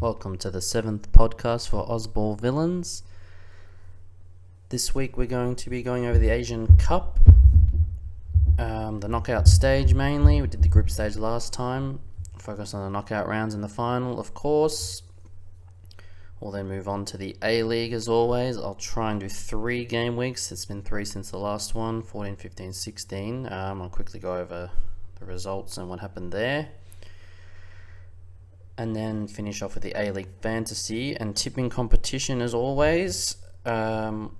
Welcome to the 7th podcast for Ozball Villains. This week we're going to be going over the Asian Cup, the knockout stage mainly. We did the group stage last time, focus on the knockout rounds in the final, of course. We'll then move on to the A-League as always. I'll try and do 3 game weeks. It's been 3 since the last one, 14, 15, 16. I'll quickly go over the results and what happened there. And then finish off with the A-League Fantasy and tipping competition as always. Then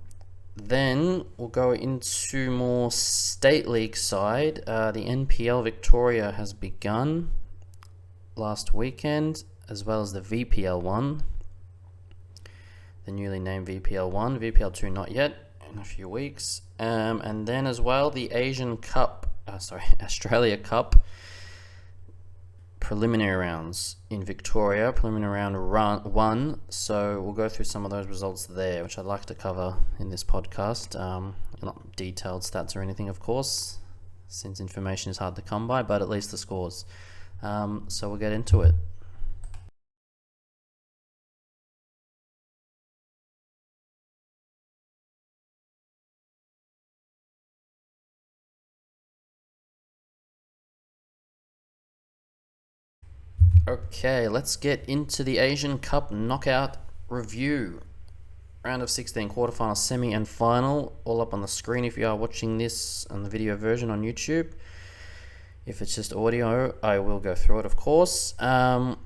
we'll go into more State League side. The NPL Victoria has begun last weekend, as well as the VPL1. The newly named VPL1. VPL2 not yet, in a few weeks. And then as well, the Australia Cup. Preliminary rounds in Victoria, preliminary round 1, so we'll go through some of those results there, which I'd like to cover in this podcast. Not detailed stats or anything, of course, since information is hard to come by, but at least the scores. So we'll get into it. Okay, let's get into the Asian Cup knockout review. Round of 16, quarterfinal, semi and final, all up on the screen if you are watching this on the video version on YouTube. If it's just audio, I will go through it, of course. Great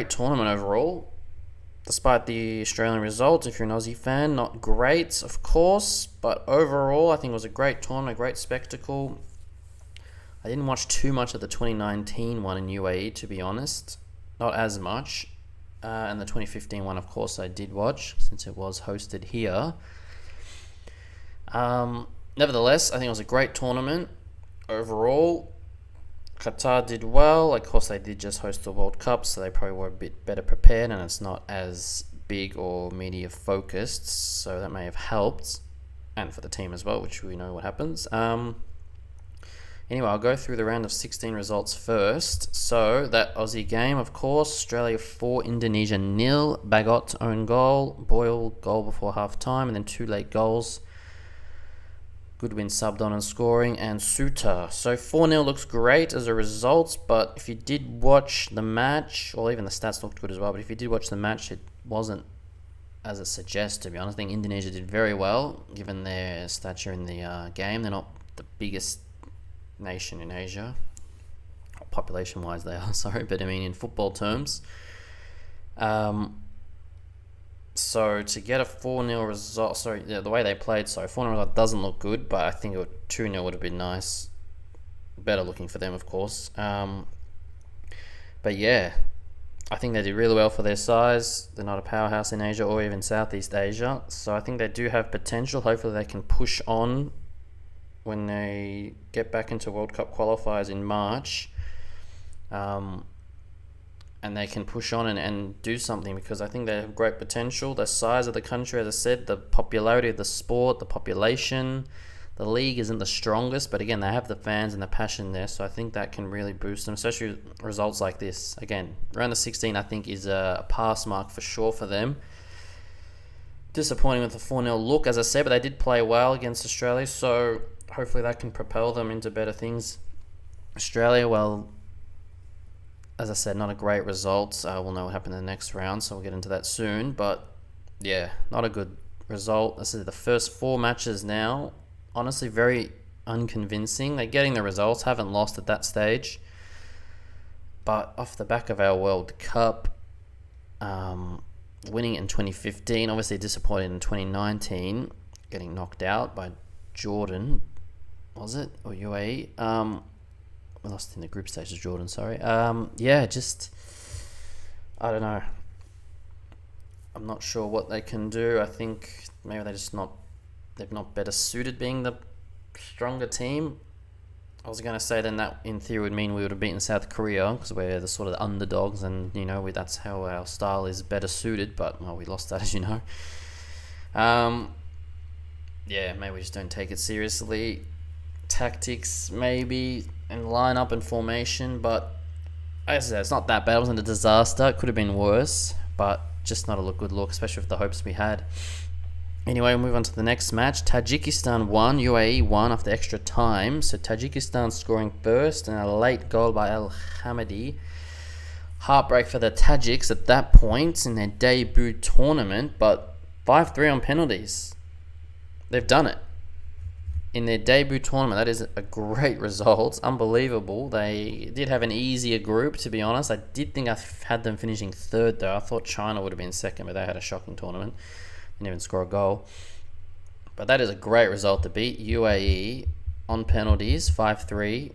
tournament overall. Despite the Australian result, if you're an Aussie fan, not great, of course, but overall I think it was a great tournament, a great spectacle. I didn't watch too much of the 2019 one in UAE, to be honest. Not as much. And the 2015 one, of course, I did watch, since it was hosted here. Nevertheless, I think it was a great tournament overall. Qatar did well. Of course, they did just host the World Cup, so they probably were a bit better prepared, and it's not as big or media-focused, so that may have helped. And for the team as well, which we know what happens. Anyway, I'll go through the round of 16 results first. So, that Aussie game, of course, Australia 4, Indonesia 0, Bagot own goal, Boyle goal before half-time, and then 2 late goals. Goodwin subbed on and scoring, and Suter. So, 4-0 looks great as a result, but if you did watch the match, or even the stats looked good as well, but if you did watch the match, it wasn't as it suggests, to be honest. I think Indonesia did very well, given their stature in the game. They're not the biggest nation in Asia, population wise they are, but I mean in football terms. So to get a 4-0 result, the way they played, 4-0 result doesn't look good, but I think 2-0 would have been nice, better looking for them, of course. But yeah, I think they did really well for their size. They're not a powerhouse in Asia or even Southeast Asia, so I think they do have potential. Hopefully they can push on when they get back into World Cup qualifiers in March, and they can push on and do something, because I think they have great potential. The size of the country, as I said, the popularity of the sport, the population, the league isn't the strongest, but again, they have the fans and the passion there, so I think that can really boost them, especially results like this. Again, round of 16 I think is a pass mark for sure for them. Disappointing with the 4-0 look, as I said, but they did play well against Australia, so hopefully that can propel them into better things. Australia, well, as I said, not a great result. We'll know what happened in the next round, so we'll get into that soon. But yeah, not a good result. This is the first 4 matches now. Honestly, very unconvincing. They're getting the results, haven't lost at that stage. But off the back of our World Cup, winning in 2015, obviously disappointed in 2019, getting knocked out by Jordan, was it? Or UAE? We lost in the group stage of Jordan, sorry. I don't know. I'm not sure what they can do. I think maybe they're not better suited being the stronger team. I was going to say then that in theory would mean we would have beaten South Korea, because we're the sort of the underdogs, and that's how our style is better suited, but we lost that, as you know. Maybe we just don't take it seriously. Tactics maybe, and line up and formation, but I said, it's not that bad. It wasn't a disaster. It could have been worse, but just not a good look, especially with the hopes we had. Anyway, we'll move on to the next match. Tajikistan won, UAE won after extra time. So Tajikistan scoring first and a late goal by Al Hamidi. Heartbreak for the Tajiks at that point in their debut tournament, but 5-3 on penalties. They've done it. In their debut tournament, that is a great result. Unbelievable. They did have an easier group, to be honest. I did think I had them finishing third, though. I thought China would have been second, but they had a shocking tournament. Didn't even score a goal. But that is a great result to beat UAE on penalties, 5-3.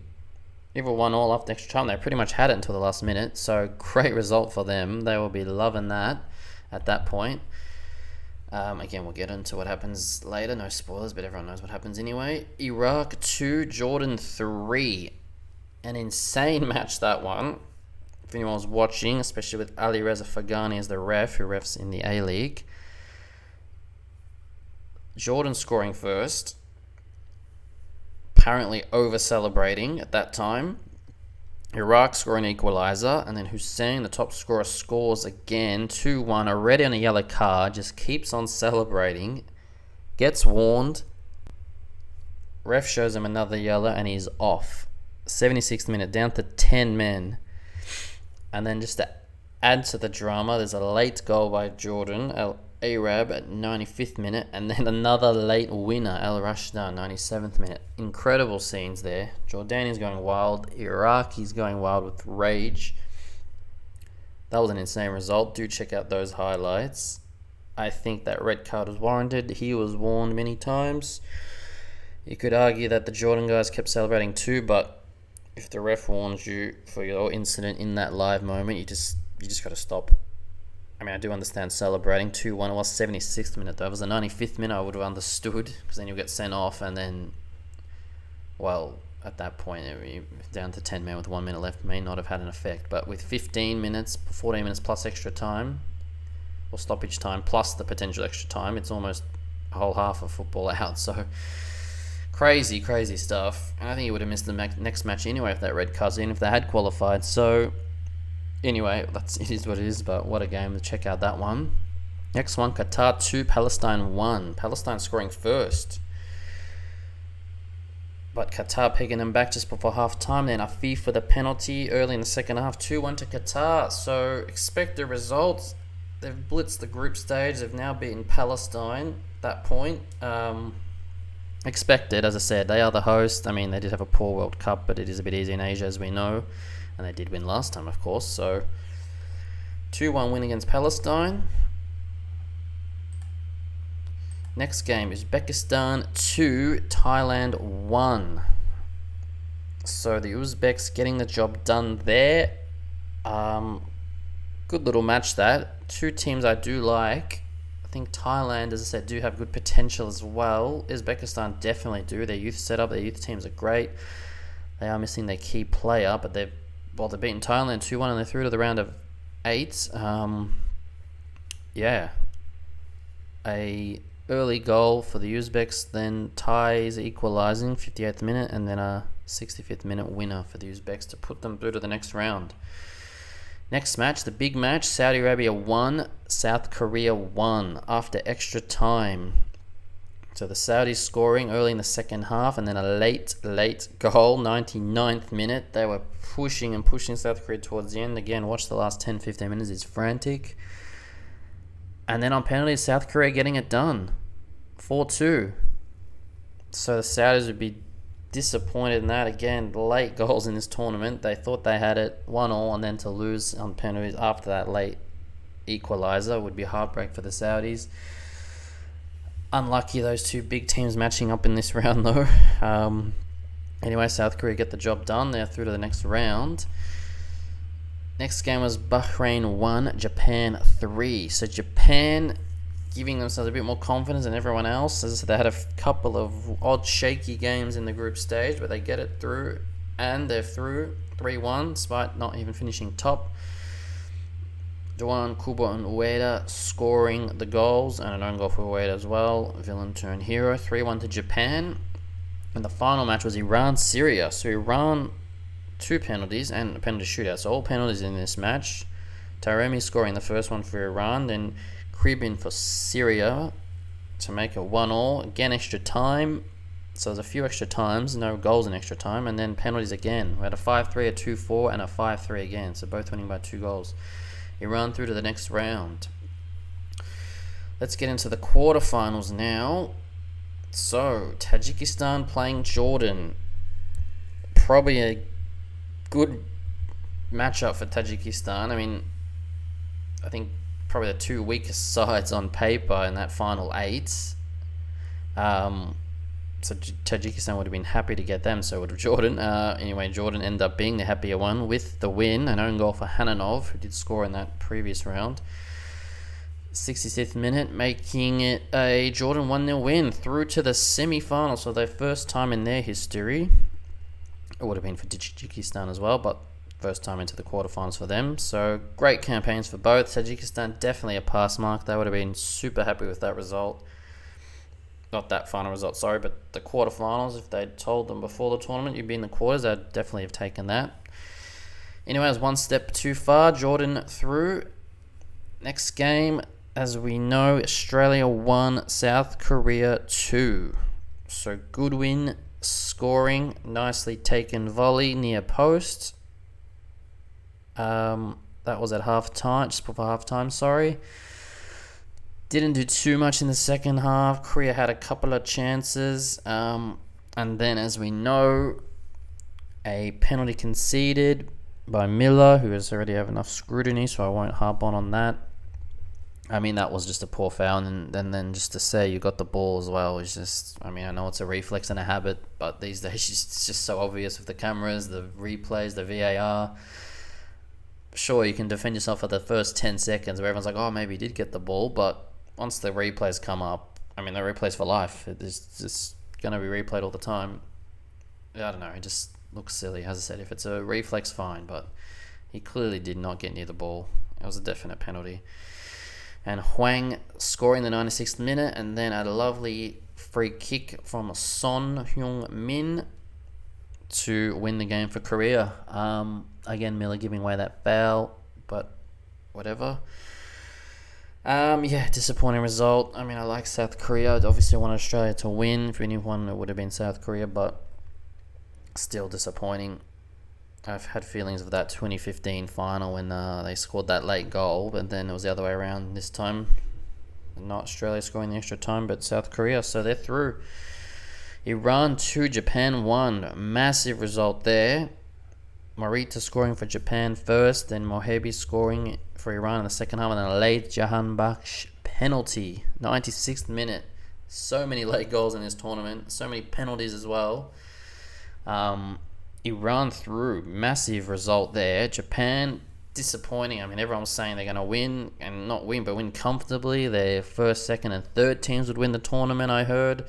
Even 1-1 after extra time. They pretty much had it until the last minute. So great result for them. They will be loving that at that point. Again, we'll get into what happens later. No spoilers, but everyone knows what happens anyway. Iraq 2, Jordan 3. An insane match, that one. If anyone was watching, especially with Ali Reza Fagani as the ref, who refs in the A-League. Jordan scoring first. Apparently over-celebrating at that time. Iraq scoring an equaliser, and then Hussein, the top scorer, scores again, 2-1, already on a yellow card, just keeps on celebrating, gets warned, ref shows him another yellow, and he's off. 76th minute, down to 10 men. And then just to add to the drama, there's a late goal by Jordan, Arab at 95th minute, and then another late winner, Al Rashdan, 97th minute. Incredible scenes there. Jordanians going wild, Iraqis going wild with rage. That was an insane result. Do check out those highlights. I think that red card was warranted. He was warned many times. You could argue that the Jordan guys kept celebrating too, but if the ref warns you for your incident in that live moment, you just got to stop. I mean, I do understand celebrating 2-1. It was 76th minute, though. If it was the 95th minute, I would have understood, because then you'll get sent off, and then, well, at that point, down to 10 men with 1 minute left may not have had an effect. But with 15 minutes, 14 minutes plus extra time, or stoppage time, plus the potential extra time, it's almost a whole half of football out. So, crazy, crazy stuff. And I think he would have missed the next match anyway if that red card's in, if they had qualified. So, anyway, it is what it is, but what a game to check out that one. Next one, Qatar 2, Palestine 1. Palestine scoring first. But Qatar picking them back just before half-time. Then Afif for the penalty early in the second half, 2-1 to Qatar. So expect the results. They've blitzed the group stage. They've now beaten Palestine at that point. Expected, as I said. They are the host. I mean, they did have a poor World Cup, but it is a bit easy in Asia, as we know. And they did win last time, of course. So, 2-1 win against Palestine. Next game, Uzbekistan 2, Thailand 1. So, the Uzbeks getting the job done there. Good little match, that. Two teams I do like. I think Thailand, as I said, do have good potential as well. Uzbekistan definitely do. Their youth setup, their youth teams are great. They are missing their key player, but they've beaten Thailand 2-1 and they're through to the round of 8. A early goal for the Uzbeks, then Thais equalising 58th minute, and then a 65th minute winner for the Uzbeks to put them through to the next round. Next match, the big match, Saudi Arabia 1, South Korea 1 after extra time. So the Saudis scoring early in the second half, and then a late goal, 99th minute. They were pushing South Korea towards the end. Again, watch the last 10-15 minutes. It's frantic. And then on penalties, South Korea getting it done. 4-2. So the Saudis would be disappointed in that. Again, late goals in this tournament. They thought they had it 1-1, and then to lose on penalties after that late equaliser would be a heartbreak for the Saudis. Unlucky those two big teams matching up in this round, though. Anyway, South Korea get the job done. They're through to the next round. Next game was Bahrain 1, Japan 3. So Japan giving themselves a bit more confidence than everyone else. As I said, they had a couple of odd, shaky games in the group stage, but they get it through, and they're through 3-1, despite not even finishing top. Juan, Kubo, and Ueda scoring the goals, and an own goal for Ueda as well. Villain turned hero, 3-1 to Japan. And the final match was Iran-Syria. So Iran 2 penalties and a penalty shootout. So all penalties in this match. Taremi scoring the first one for Iran, then Kribin for Syria to make it 1-1. Again, extra time. So there's a few extra times, no goals in extra time, and then penalties again. We had a 5-3, a 2-4, and a 5-3 again. So both winning by 2 goals. Iran through to the next round. Let's get into the quarterfinals now. So, Tajikistan playing Jordan. Probably a good matchup for Tajikistan. I mean, I think probably the 2 weakest sides on paper in that final 8. So Tajikistan would have been happy to get them, so would have Jordan. Anyway, Jordan ended up being the happier one with the win. An own goal for Hananov, who did score in that previous round. 66th minute, making it a Jordan 1-0 win through to the semi-final. So their first time in their history. It would have been for Tajikistan as well, but first time into the quarterfinals for them. So great campaigns for both. Tajikistan definitely a pass mark. They would have been super happy with that result. Not that final result, sorry, but the quarterfinals. If they'd told them before the tournament you'd be in the quarters, they'd definitely have taken that. Anyway, it was one step too far. Jordan through. Next game, as we know, Australia 1, South Korea 2. So good win, scoring, nicely taken volley near post. That was at half time, just before half time, sorry. Didn't do too much in the second half. Korea had a couple of chances. And then, as we know, a penalty conceded by Miller, who has already have enough scrutiny, so I won't harp on that. I mean, that was just a poor foul, and then just to say you got the ball as well is just, I mean, I know it's a reflex and a habit, but these days it's just so obvious with the cameras, the replays, the VAR. Sure, you can defend yourself for the first 10 seconds where everyone's like, oh, maybe he did get the ball, but once the replays come up, I mean, the replays for life. It's just going to be replayed all the time. I don't know, it just looks silly. As I said, if it's a reflex, fine, but he clearly did not get near the ball. It was a definite penalty. And Hwang scoring the 96th minute, and then a lovely free kick from Son Heung-min to win the game for Korea. Again, Miller giving away that foul, but whatever. Yeah, disappointing result. I mean, I like South Korea. I obviously want Australia to win. If anyone, it would have been South Korea, but still disappointing. I've had feelings of that 2015 final when they scored that late goal, but then it was the other way around this time. Not Australia scoring the extra time, but South Korea, so they're through. Iran 2, Japan 1. Massive result there. Morita scoring for Japan first, then Mohebi scoring for Iran in the second half, and then a late Jahanbakhsh penalty. 96th minute. So many late goals in this tournament. So many penalties as well. Iran through. Massive result there. Japan, disappointing. I mean, everyone was saying they're going to win, and not win, but win comfortably. Their first, second, and third teams would win the tournament, I heard.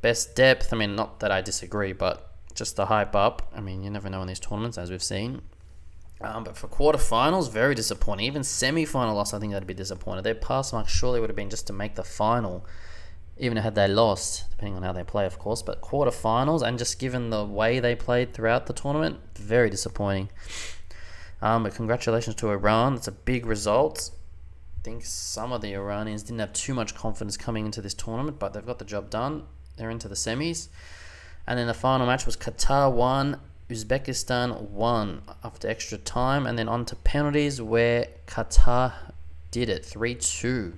Best depth. I mean, not that I disagree, but just the hype up. I mean, you never know in these tournaments, as we've seen. But for quarterfinals, very disappointing. Even semi-final loss, I think they'd be disappointed. Their pass mark surely would have been just to make the final, even had they lost, depending on how they play, of course. But quarterfinals, and just given the way they played throughout the tournament, very disappointing. But congratulations to Iran. It's a big result. I think some of the Iranians didn't have too much confidence coming into this tournament, but they've got the job done. They're into the semis. And then the final match was Qatar 1, Uzbekistan 1 after extra time. And then on to penalties, where Qatar did it, 3-2.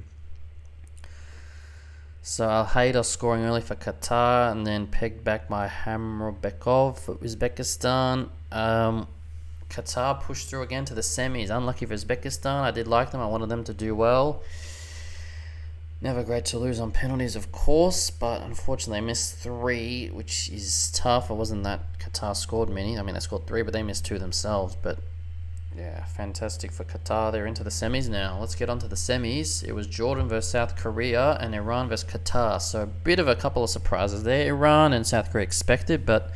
So Al-Haidar scoring early for Qatar, and then pegged back by Hamrobekov for Uzbekistan. Qatar pushed through again to the semis. Unlucky for Uzbekistan. I did like them. I wanted them to do well. Never great to lose on penalties, of course, but unfortunately they missed 3, which is tough. It wasn't that Qatar scored many. I mean, they scored 3, but they missed 2 themselves. But yeah, fantastic for Qatar. They're into the semis now. Let's get on to the semis. It was Jordan versus South Korea and Iran versus Qatar. So a bit of a couple of surprises there. Iran and South Korea expected, but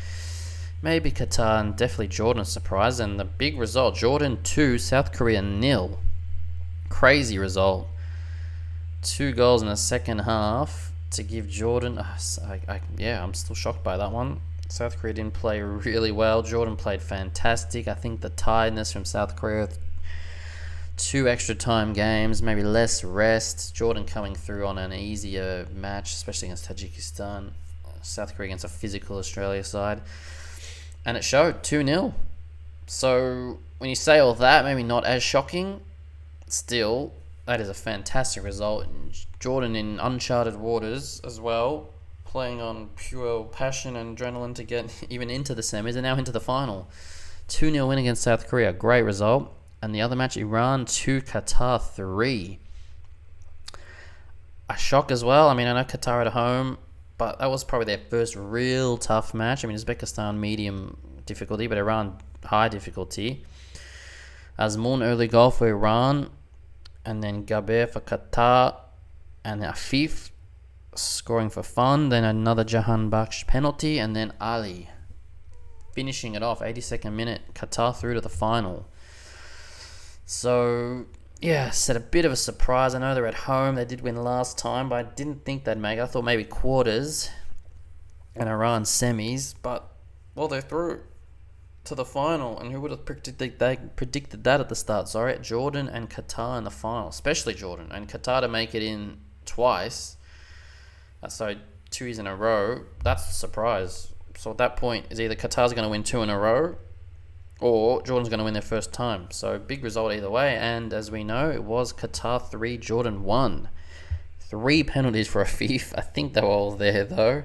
maybe Qatar and definitely Jordan surprised. And the big result, Jordan 2, South Korea 0. Crazy result. 2 goals in the second half to give Jordan. I'm still shocked by that one. South Korea didn't play really well. Jordan played fantastic. I think the tiredness from South Korea, 2 extra time games, maybe less rest. Jordan coming through on an easier match, especially against Tajikistan. South Korea against a physical Australia side. And it showed 2-0. So when you say all that, maybe not as shocking. Still, that is a fantastic result. Jordan in uncharted waters as well, playing on pure passion and adrenaline to get even into the semis and now into the final. 2-0 win against South Korea, great result. And the other match, Iran 2, Qatar 3. A shock as well. I mean, I know Qatar at home, but that was probably their first real tough match. I mean, Uzbekistan medium difficulty, but Iran high difficulty. Azmoun early goal for Iran, and then Gaber for Qatar, and Afif scoring for fun. Then another Jahan Baksh penalty, and then Ali finishing it off, 82nd minute. Qatar through to the final. So, yeah, set a bit of a surprise. I know they're at home. They did win last time, but I didn't think they'd make it. I thought maybe quarters and Iran semis, but, well, they're through to the final. And who would have predicted that at the start? Sorry, Jordan and Qatar in the final, especially Jordan. And Qatar to make it in twice. So 2 years in a row. That's a surprise. So at that point, is either Qatar's going to win 2 in a row, or Jordan's going to win their first time. So big result either way. And as we know, it was Qatar 3, Jordan 1. 3 penalties for Afif. I think they were all there though.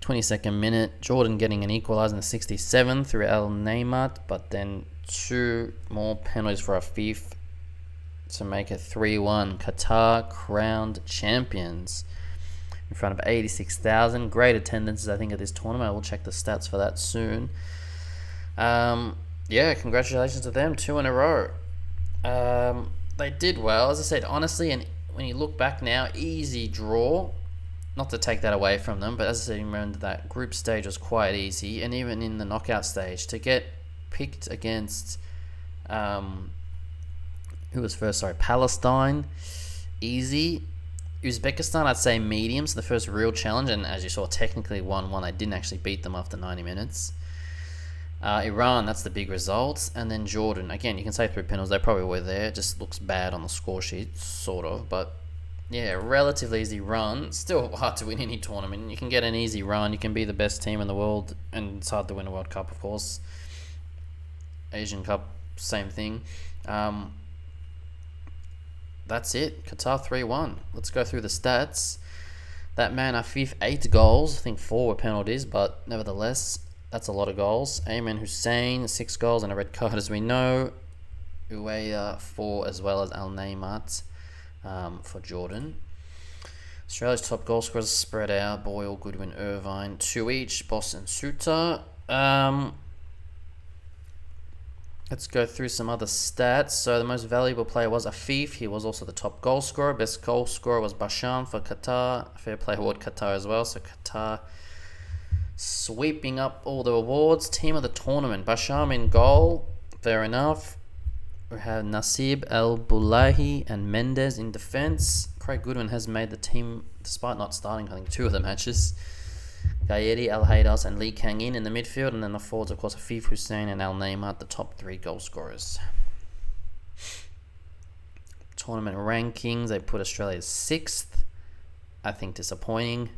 22nd minute, Jordan getting an equaliser in the 67th through Al Neymat, but then 2 more penalties for Afif to make it 3-1. Qatar crowned champions in front of 86,000. Great attendances, I think, at this tournament. I will check the stats for that soon. Yeah, congratulations to them. 2 in a row. They did well, as I said, honestly, and when you look back now, easy draw. Not to take that away from them, but as I said, remember that group stage was quite easy, and even in the knockout stage, to get picked against, who was first? Sorry, Palestine, easy. Uzbekistan, I'd say medium, so the first real challenge, and as you saw, technically 1-1. I didn't actually beat them after 90 minutes. Iran, that's the big result. And then Jordan, again, you can say 3 penalties, they probably were there. It just looks bad on the score sheet, sort of. But yeah, relatively easy run. Still hard to win any tournament. You can get an easy run, you can be the best team in the world, and it's hard to win a World Cup, of course. Asian Cup, same thing. That's it. Qatar 3-1. Let's go through the stats. That man, Afif, 8 goals. I think 4 were penalties, but nevertheless, that's a lot of goals. Ayman Hussein, 6 goals and a red card, as we know. Uweya, 4, as well as Al Neymat for Jordan. Australia's top goal scorers spread out. Boyle, Goodwin, Irvine, 2 each. Boss and Suter. Let's go through some other stats. So the most valuable player was Afif. He was also the top goal scorer. Best goal scorer was Basham for Qatar. Fair Play Award Qatar as well. So Qatar sweeping up all the awards. Team of the tournament. Basham in goal. Fair enough. We have Nasib El Bulahi and Mendes in defence. Craig Goodwin has made the team despite not starting, I think, 2 of the matches. Gayedi, Al Haydas, and Lee Kang in the midfield, and then the forwards, of course, Afif Hussein and Al Neymat, the top 3 goal scorers. Tournament rankings, they put Australia 6th. I think disappointing.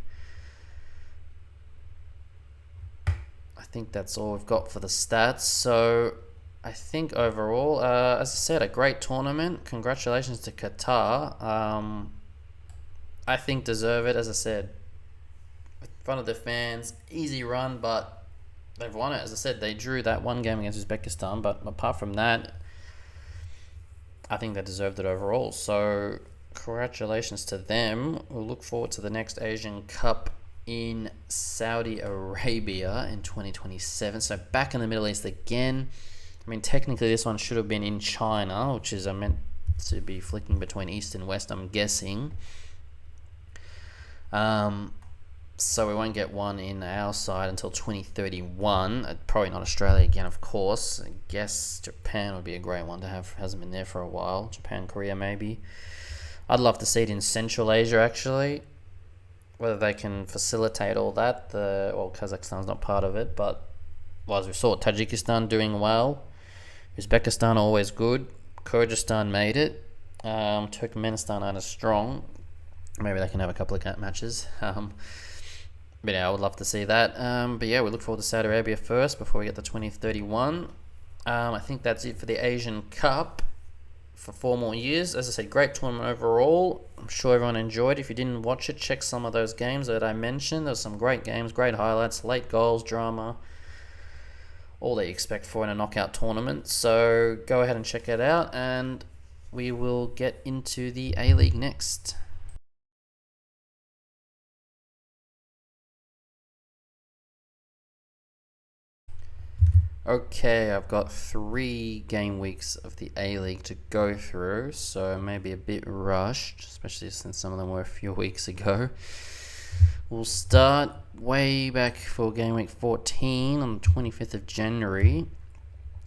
I think that's all we've got for the stats. So I think overall, as I said, a great tournament. Congratulations to Qatar. I think deserve it, as I said. In front of the fans, easy run, but they've won it. As I said, they drew that 1 game against Uzbekistan, but apart from that, I think they deserved it overall. So congratulations to them. We'll look forward to the next Asian Cup in Saudi Arabia in 2027. So back in the Middle East again. I mean, technically this one should have been in China, which is meant to be flicking between East and West, I'm guessing. So we won't get one in our side until 2031. Probably not Australia again, of course. I guess Japan would be a great one to have. Hasn't been there for a while. Japan, Korea, maybe. I'd love to see it in Central Asia, actually. whether they can facilitate all that. Kazakhstan's not part of it, but as we saw, Tajikistan doing well. Uzbekistan always good. Kyrgyzstan made it. Turkmenistan aren't as strong. Maybe they can have a couple of matches. But yeah, I would love to see that. But yeah, we look forward to Saudi Arabia first before we get to 2031. I think that's it for the Asian Cup for 4 more years. As I said, great tournament overall. I'm sure everyone enjoyed. If you didn't watch it, check some of those games that I mentioned. There's some great games, great highlights, late goals, drama, all that you expect for in a knockout tournament. So go ahead and check it out, and we will get into the A-League next. Okay, I've got 3 game weeks of the A-League to go through, so maybe a bit rushed, especially since some of them were a few weeks ago. We'll start way back for game week 14 on the 25th of January.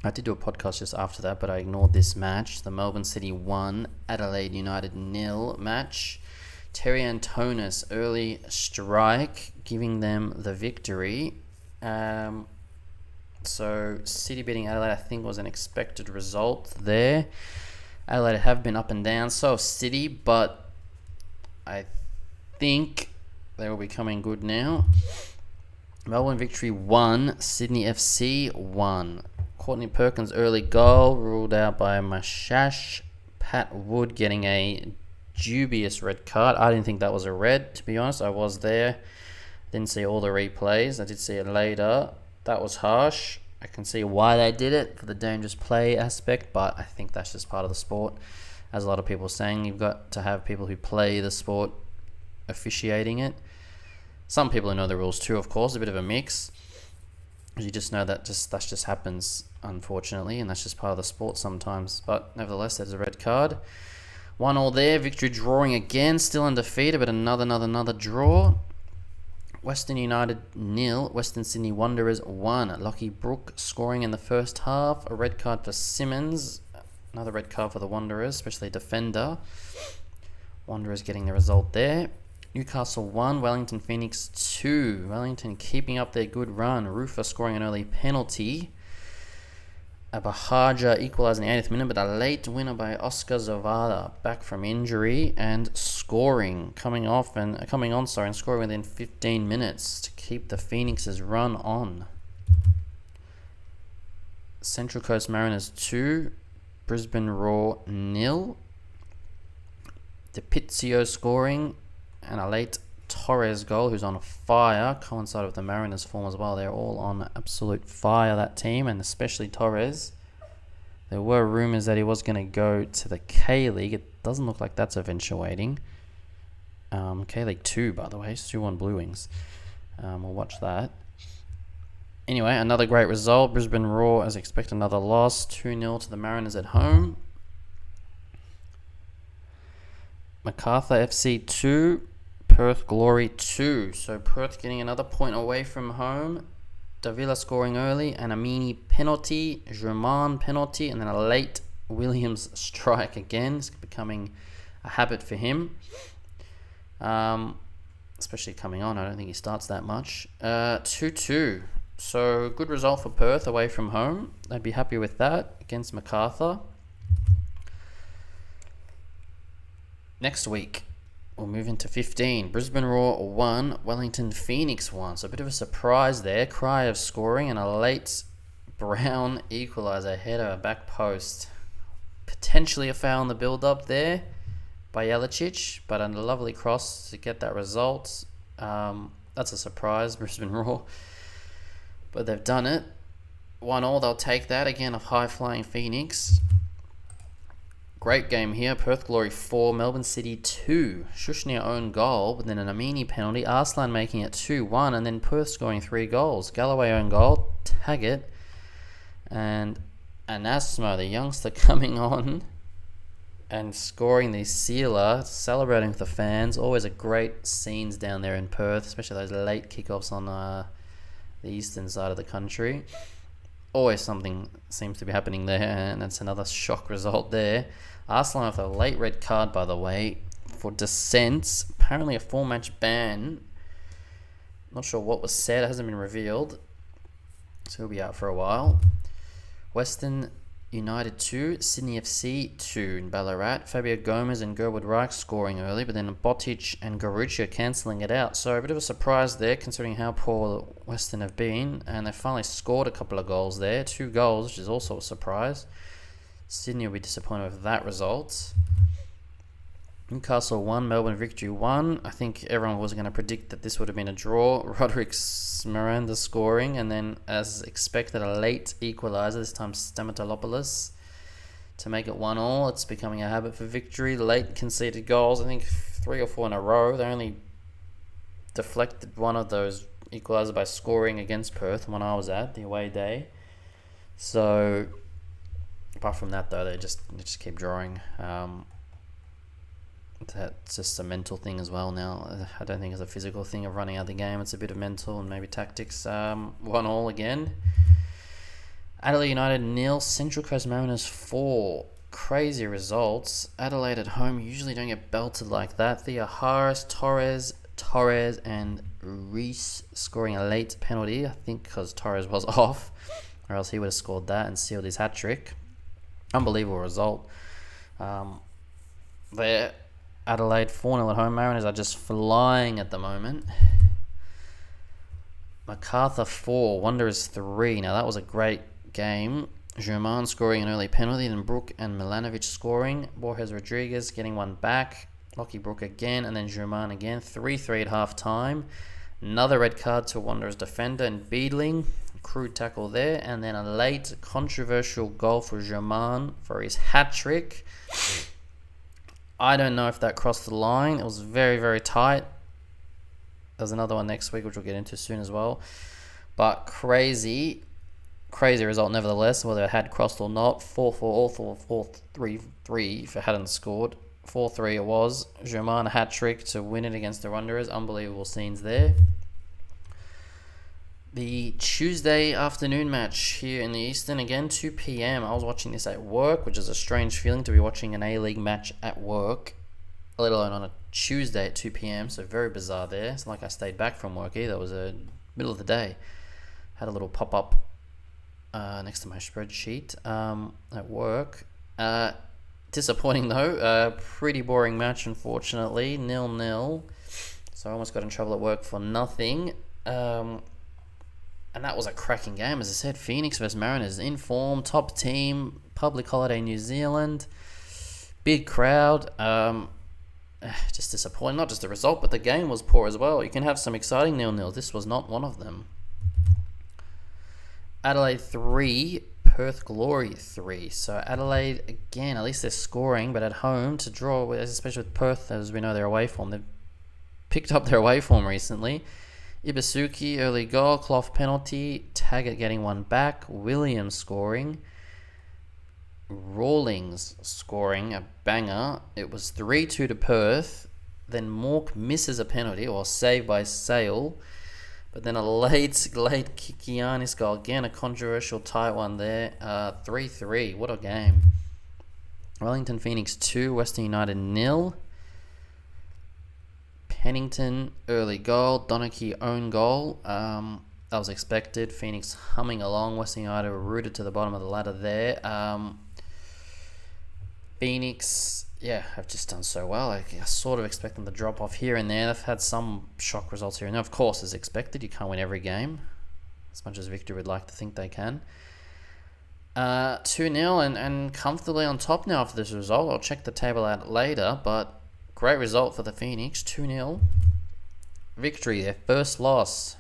I did do a podcast just after that, but I ignored this match. The Melbourne City 1, Adelaide United 0 match. Terry Antonis early strike, giving them the victory. So City beating Adelaide, I think, was an expected result there. Adelaide have been up and down, so have City, but I think they will be coming good now. Melbourne victory 1, Sydney FC 1. Courtney Perkins' early goal ruled out by Mashash. Pat Wood getting a dubious red card. I didn't think that was a red, to be honest. I was there. Didn't see all the replays. I did see it later. That was harsh. I can see why they did it for the dangerous play aspect, but I think that's just part of the sport. As a lot of people are saying, you've got to have people who play the sport officiating it. Some people who know the rules too, of course, a bit of a mix. You just know that just happens, unfortunately, and that's just part of the sport sometimes. But nevertheless, there's a red card. 1-1 there. Victory drawing again, still undefeated, but another draw. Western United 0, Western Sydney Wanderers 1. Lockie Brook scoring in the first half. A red card for Simmons. Another red card for the Wanderers, especially defender. Wanderers getting the result there. Newcastle 1, Wellington Phoenix 2. Wellington keeping up their good run. Rufa scoring an early penalty. A Bahaja equalising in the 80th minute, but a late winner by Oscar Zavada, back from injury and coming on and scoring within 15 minutes to keep the Phoenix's run on. Central Coast Mariners 2, Brisbane Roar 0. DePizio scoring and a late Torres goal, who's on fire, coincided with the Mariners' form as well. They're all on absolute fire, that team, and especially Torres. There were rumours that he was going to go to the K-League. It doesn't look like that's eventuating. K-League 2, by the way, 2-1 Blue Wings. We'll watch that. Anyway, another great result. Brisbane Roar, as expected, another loss. 2-0 to the Mariners at home. Macarthur FC 2, Perth Glory 2. So Perth getting another point away from home. Davila scoring early, an Amini penalty, Germain penalty, and then a late Williams strike again. It's becoming a habit for him. Especially coming on. I don't think he starts that much. 2-2. So good result for Perth away from home. They'd be happy with that against Macarthur. Next week, we'll move into 15. Brisbane Roar 1, Wellington Phoenix 1. So a bit of a surprise there. Cryer scoring and a late Brown equaliser header, a back post. Potentially a foul in the build-up there by Jelicic, but a lovely cross to get that result. That's a surprise, Brisbane Roar. But they've done it. 1-1, they'll take that. Again, a high-flying Phoenix. Great game here. Perth Glory 4, Melbourne City 2. Shushnia own goal, but then an Amini penalty. Arslan making it 2-1, and then Perth scoring 3 goals. Galloway own goal, Taggart, and Anasmo, the youngster, coming on and scoring the sealer, celebrating with the fans. Always a great scenes down there in Perth, especially those late kickoffs on the eastern side of the country. Always something seems to be happening there, and that's another shock result there. Arslan with a late red card, by the way, for dissent. Apparently a 4-match ban. Not sure what was said. It hasn't been revealed. So he'll be out for a while. Western United 2, Sydney FC 2 in Ballarat. Fabio Gomez and Gerwood Reich scoring early, but then Botic and Garuccia cancelling it out. So a bit of a surprise there, considering how poor Western have been. And they finally scored a couple of goals there. 2 goals, which is also a surprise. Sydney will be disappointed with that result. Newcastle 1, Melbourne Victory 1. I think everyone was going to predict that this would have been a draw. Roderick Miranda scoring, and then, as expected, a late equaliser, this time Stamatolopoulos, to make it 1-1. It's becoming a habit for Victory. Late conceded goals, I think 3 or 4 in a row. They only deflected one of those equalisers by scoring against Perth when I was at the away day. So, apart from that, though, they just keep drawing. That's just a mental thing as well now. I don't think it's a physical thing of running out the game. It's a bit of mental and maybe tactics. 1-1 again. Adelaide United 0, Central Coast Mariners 4. Crazy results. Adelaide at home usually don't get belted like that. Thea Harris, Torres and Reese scoring a late penalty. I think because Torres was off, or else he would have scored that and sealed his hat-trick. Unbelievable result. There. Adelaide 4-0 at home. Mariners are just flying at the moment. MacArthur 4, Wanderers 3. Now that was a great game. Germain scoring an early penalty, then Brook and Milanovic scoring. Borges Rodriguez getting one back. Lockie Brook again, and then Germain again. 3-3 at half time. Another red card to Wanderers defender and Beadling. Crude tackle there, and then a late controversial goal for Germain for his hat-trick. I don't know if that crossed the line. It was very, very tight. There's another one next week, which we'll get into soon as well. But crazy result nevertheless, whether it had crossed or not. 4-4, all 4-3-3 if it hadn't scored. 4-3 it was. Germain a hat-trick to win it against the Wanderers. Unbelievable scenes there. The Tuesday afternoon match here in the Eastern, again 2 p.m. I was watching this at work, which is a strange feeling to be watching an A-League match at work, let alone on a Tuesday at 2 p.m. So very bizarre there. It's not like I stayed back from work either. It was a middle of the day. Had a little pop-up next to my spreadsheet at work. Disappointing though. Pretty boring match, unfortunately. 0-0. So I almost got in trouble at work for nothing. And that was a cracking game, as I said. Phoenix versus Mariners, in form, top team, public holiday New Zealand, big crowd. Just disappointing. Not just the result, but the game was poor as well. You can have some exciting 0-0. This was not one of them. Adelaide 3, Perth Glory 3. So Adelaide, again, at least they're scoring, but at home to draw, especially with Perth, as we know their away form. They've picked up their away form recently. Ibasuki, early goal, Clough penalty, Taggart getting one back, Williams scoring, Rawlings scoring a banger. It was 3-2 to Perth, then Mork misses a penalty, or saved by Sale, but then a late Kikianis goal, again a controversial tight one there, 3-3, what a game. Wellington Phoenix 2, Western United 0. Pennington, early goal. Donachie, own goal. That was expected. Phoenix humming along. Western United were rooted to the bottom of the ladder there. Phoenix, have just done so well. I sort of expect them to drop off here and there. They've had some shock results here and there. Of course, as expected, you can't win every game, as much as Victor would like to think they can. 2-0 and comfortably on top now after this result. I'll check the table out later, but great result for the Phoenix, 2-0. Victory, their first loss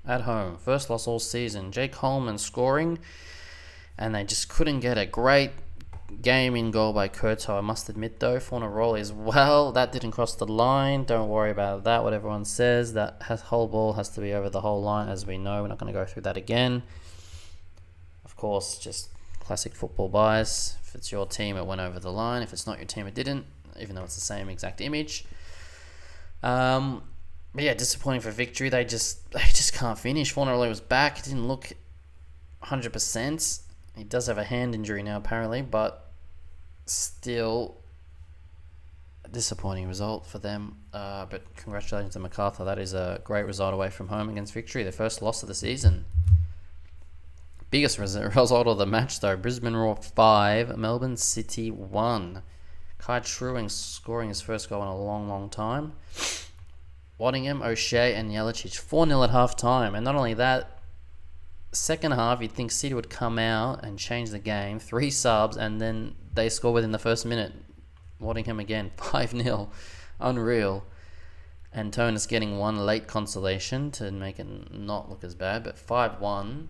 at home. First loss all season. Jake Holman scoring, and they just couldn't get a great game in goal by Kurto, I must admit though. Fornaroli as well. That didn't cross the line. Don't worry about that, what everyone says. That whole ball has to be over the whole line, as we know. We're not going to go through that again. Of course, just classic football bias. If it's your team, it went over the line. If it's not your team, it didn't, even though it's the same exact image. But yeah, disappointing for Victory. They just can't finish. Fornaroli was back. It didn't look 100%. He does have a hand injury now, apparently, but still disappointing result for them. But congratulations to MacArthur. That is a great result away from home against Victory. Their first loss of the season. Biggest result of the match though. Brisbane Roar 5, Melbourne City 1. Kai Truing scoring his first goal in a long time. Waddingham, O'Shea and Yelich 4-0 at half time. And not only that, second half you'd think City would come out and change the game. 3 subs and then they score within the first minute. Waddingham again, 5-0. Unreal. And Tonus getting one late consolation to make it not look as bad. But 5-1.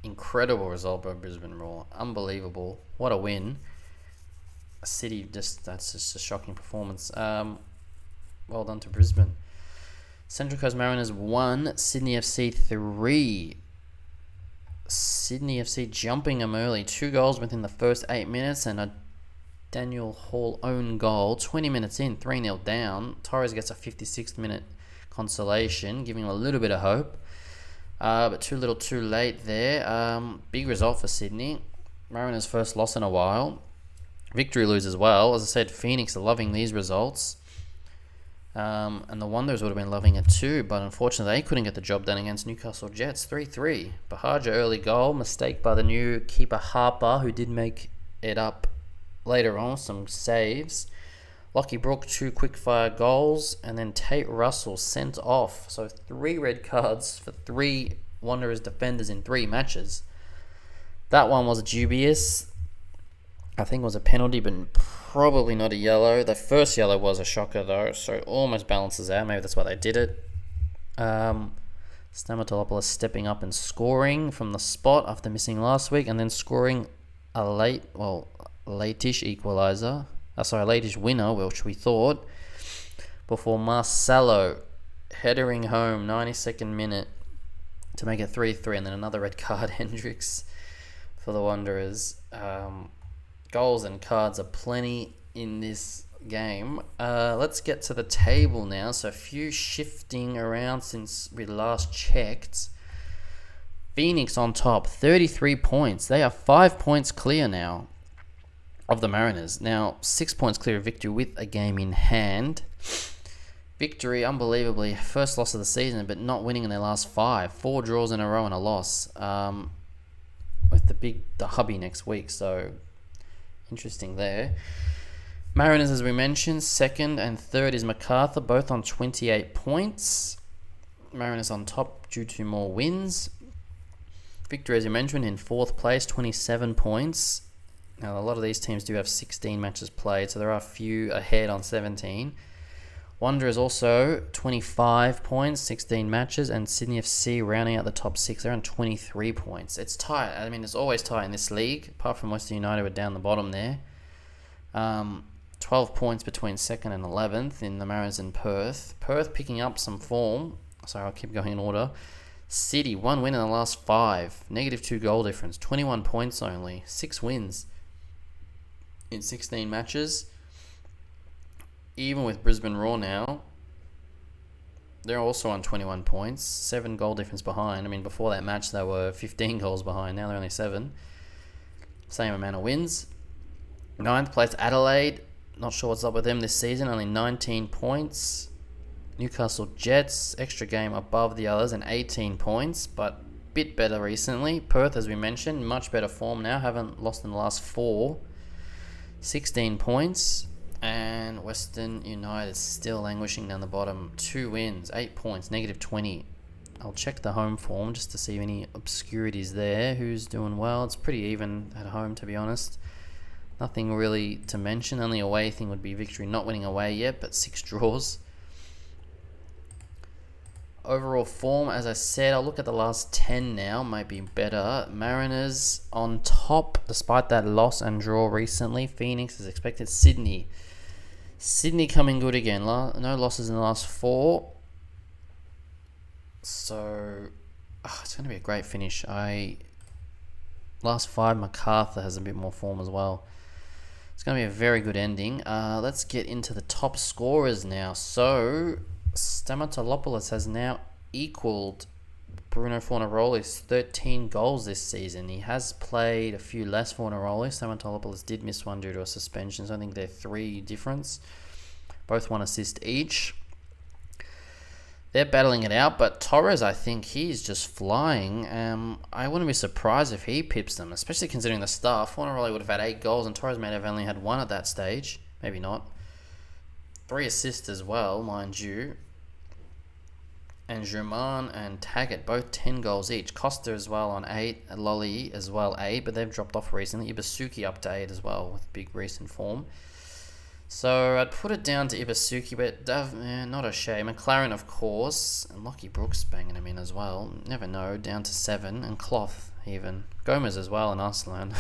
Incredible result by Brisbane Roar. Unbelievable. What a win. City, that's just a shocking performance. Well done to Brisbane. Central Coast Mariners 1, Sydney FC 3. Sydney FC jumping them early. 2 goals within the first 8 minutes and a Daniel Hall own goal. 20 minutes in, 3-0 down. Torres gets a 56th minute consolation, giving him a little bit of hope. But too little too late there. Big result for Sydney. Mariners' first loss in a while. Victory lose as well. As I said, Phoenix are loving these results. And the Wanderers would have been loving it too, but unfortunately they couldn't get the job done against Newcastle Jets. 3-3. Bahaja early goal. Mistake by the new keeper Harper, who did make it up later on. Some saves. Lockie Brook 2 quick-fire goals, and then Tate Russell sent off. So 3 red cards for 3 Wanderers defenders in 3 matches. That one was dubious. I think it was a penalty, but probably not a yellow. The first yellow was a shocker, though, so it almost balances out. Maybe that's why they did it. Stamatolopoulos stepping up and scoring from the spot after missing last week, and then scoring a latish equaliser. Latish winner, which we thought, before Marcelo headering home 92nd minute to make it 3-3, and then another red card, Hendricks, for the Wanderers. Goals and cards are plenty in this game. Let's get to the table now. So a few shifting around since we last checked. Phoenix on top, 33 points. They are 5 points clear now of the Mariners. Now, 6 points clear of Victory with a game in hand. Victory, unbelievably, first loss of the season, but not winning in their last 5. 4 draws in a row and a loss. With the hubby next week, so interesting there. Mariners, as we mentioned, 2nd and 3rd is MacArthur, both on 28 points. Mariners on top due to more wins. Victory, as you mentioned, in 4th place, 27 points. Now, a lot of these teams do have 16 matches played, so there are a few ahead on 17. Wanderers also 25 points, 16 matches, and Sydney FC rounding out the top 6. They're on 23 points. It's tight. I mean, it's always tight in this league, apart from Western United, we're down the bottom there. 12 points between 2nd and 11th in the Mariners and Perth. Perth picking up some form. Sorry, I'll keep going in order. City, 1 win in the last 5. -2 goal difference. 21 points only. 6 wins in 16 matches. Even with Brisbane Roar now, they're also on 21 points. 7 goal difference behind. I mean, before that match, they were 15 goals behind. Now they're only 7. Same amount of wins. 9th place, Adelaide. Not sure what's up with them this season. Only 19 points. Newcastle Jets, extra game above the others and 18 points, but bit better recently. Perth, as we mentioned, much better form now. Haven't lost in the last 4. 16 points. And Western United still languishing down the bottom. 2 wins, 8 points, -20. I'll check the home form just to see any obscurities there. Who's doing well? It's pretty even at home, to be honest. Nothing really to mention. Only away thing would be Victory not winning away yet, but 6 draws. Overall form, as I said, I'll look at the last 10 now. Might be better. Mariners on top, despite that loss and draw recently. Phoenix is expected. Sydney coming good again. No losses in the last 4. So, it's going to be a great finish. Last 5, MacArthur has a bit more form as well. It's going to be a very good ending. Let's get into the top scorers now. So, Stamatolopoulos has now equaled Bruno Fornaroli, 13 goals this season. He has played a few less Fornaroli. Samatolopoulos did miss one due to a suspension, so I think they're 3 difference. Both 1 assist each. They're battling it out, but Torres, I think he's just flying. I wouldn't be surprised if he pips them, especially considering the staff. Fornaroli would have had 8 goals, and Torres may have only had 1 at that stage. Maybe not. 3 assists as well, mind you. And Germain and Taggart, both 10 goals each. Costa as well on 8. Lolly as well 8, but they've dropped off recently. Ibasuki up to 8 as well with big recent form. So I'd put it down to Ibasuki, but not a shame. McLaren, of course, and Lockie Brooks banging him in as well. Never know, down to 7. And Cloth even. Gomez as well and Arslan.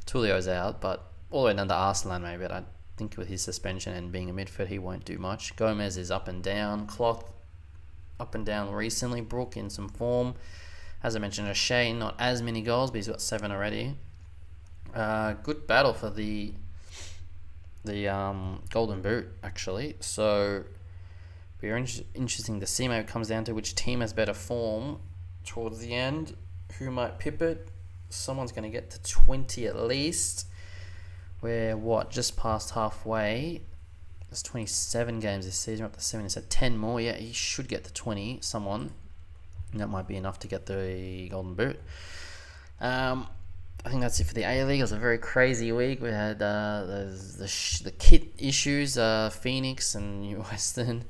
Tulio's out, but all the way down to Arslan maybe. But I think with his suspension and being a midfield, he won't do much. Gomez is up and down. Cloth up and down recently. Brook in some form. As I mentioned, O'Shea not as many goals, but he's got 7 already. Good battle for the Golden Boot, actually. So it'll be interesting to see. Maybe it comes down to which team has better form towards the end. Who might pip it? Someone's going to get to 20 at least. We're just past halfway. There's 27 games this season, up to 7. So 10 more. Yeah, he should get to 20. Someone. And that might be enough to get the Golden Boot. I think that's it for the A-League. It was a very crazy week. We had the kit issues. Phoenix and New Western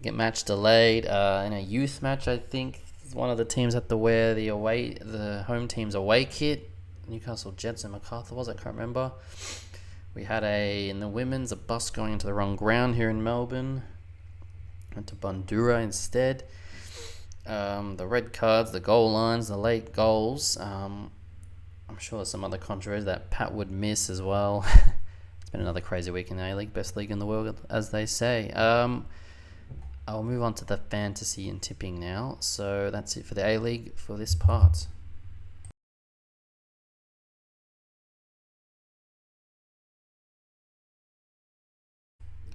get match delayed. In a youth match, I think one of the teams had to wear the home team's away kit. Newcastle Jets and MacArthur I can't remember. We had in the women's, a bus going into the wrong ground here in Melbourne. Went to Bandura instead. The red cards, the goal lines, the late goals. I'm sure there's some other controversy that Pat would miss as well. It's been another crazy week in the A-League. Best league in the world, as they say. I'll move on to the fantasy and tipping now. So that's it for the A-League for this part.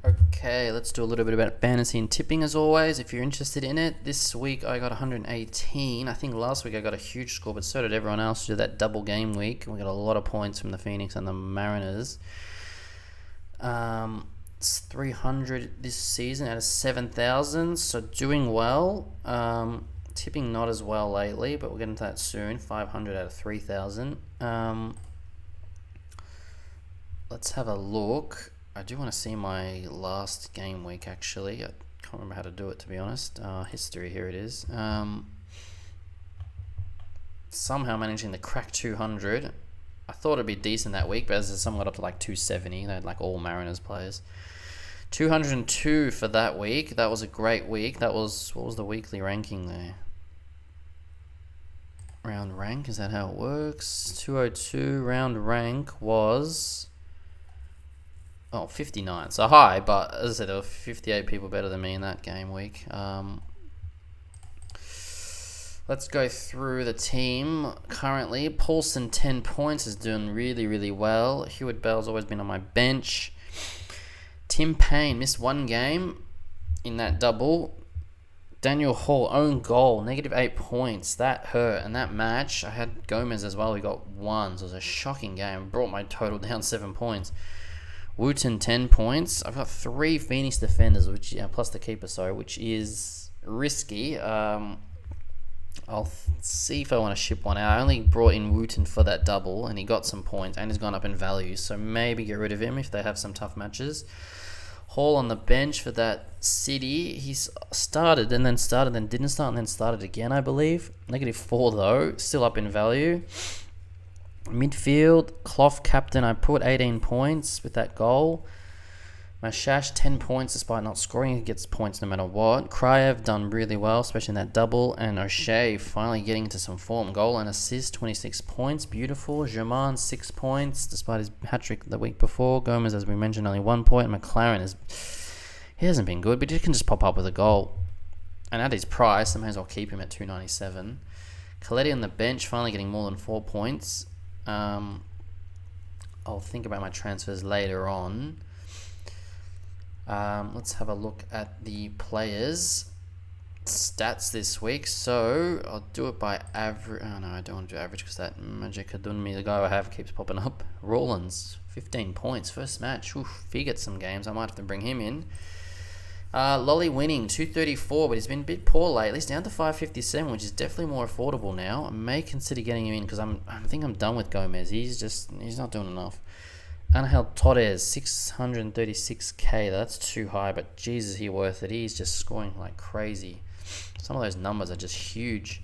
Okay, let's do a little bit about fantasy and tipping as always, if you're interested in it. This week I got 118. I think last week I got a huge score, but so did everyone else who did that double game week. We got a lot of points from the Phoenix and the Mariners. It's 300 this season out of 7,000, so doing well. Tipping not as well lately, but we'll get into that soon. 500 out of 3,000. Let's have a look. I do want to see my last game week, actually. I can't remember how to do it, to be honest. History, here it is. Somehow managing to crack 200. I thought it'd be decent that week, but as someone got up to like 270. They had like all Mariners players. 202 for that week. That was a great week. What was the weekly ranking there? Round rank, is that how it works? 202, round rank was... 59. So high, but as I said, there were 58 people better than me in that game week. Let's go through the team currently. Paulson, 10 points, is doing really, really well. Hewitt Bell's always been on my bench. Tim Payne missed 1 game in that double. Daniel Hall, own goal, -8 points. That hurt. And that match, I had Gomez as well. We got 1. So it was a shocking game. Brought my total down 7 points. Wooten, 10 points. I've got 3 Phoenix defenders, plus the keeper, which is risky. I'll see if I want to ship one out. I only brought in Wooten for that double, and he got some points, and he's gone up in value, so maybe get rid of him if they have some tough matches. Hall on the bench for that City. He's started, then didn't start, and then started again, I believe. -4 though, still up in value. Midfield, Clough captain, I put 18 points with that goal. Mashash, 10 points despite not scoring. He gets points no matter what. Kryev done really well, especially in that double. And O'Shea finally getting into some form. Goal and assist, 26 points. Beautiful. Germain, 6 points despite his hat-trick the week before. Gomez, as we mentioned, only 1 point. McLaren, he hasn't been good, but he can just pop up with a goal. And at his price, I may as well keep him at 297. Coletti on the bench, finally getting more than 4 points. I'll think about my transfers later on. Let's have a look at the players. stats this week, so I'll do it by average. Oh no, I don't want to do average because that Magic Adunmi, the guy I have, keeps popping up. Rollins, 15 points, first match. Oof, if he gets some games, I might have to bring him in. Lolly winning, 234, but he's been a bit poor lately. He's down to 557, which is definitely more affordable now. I may consider getting him in because I think I'm done with Gomez. He's not doing enough. Angel Torres, 636k. That's too high, but Jesus, he's worth it. He's just scoring like crazy. Some of those numbers are just huge.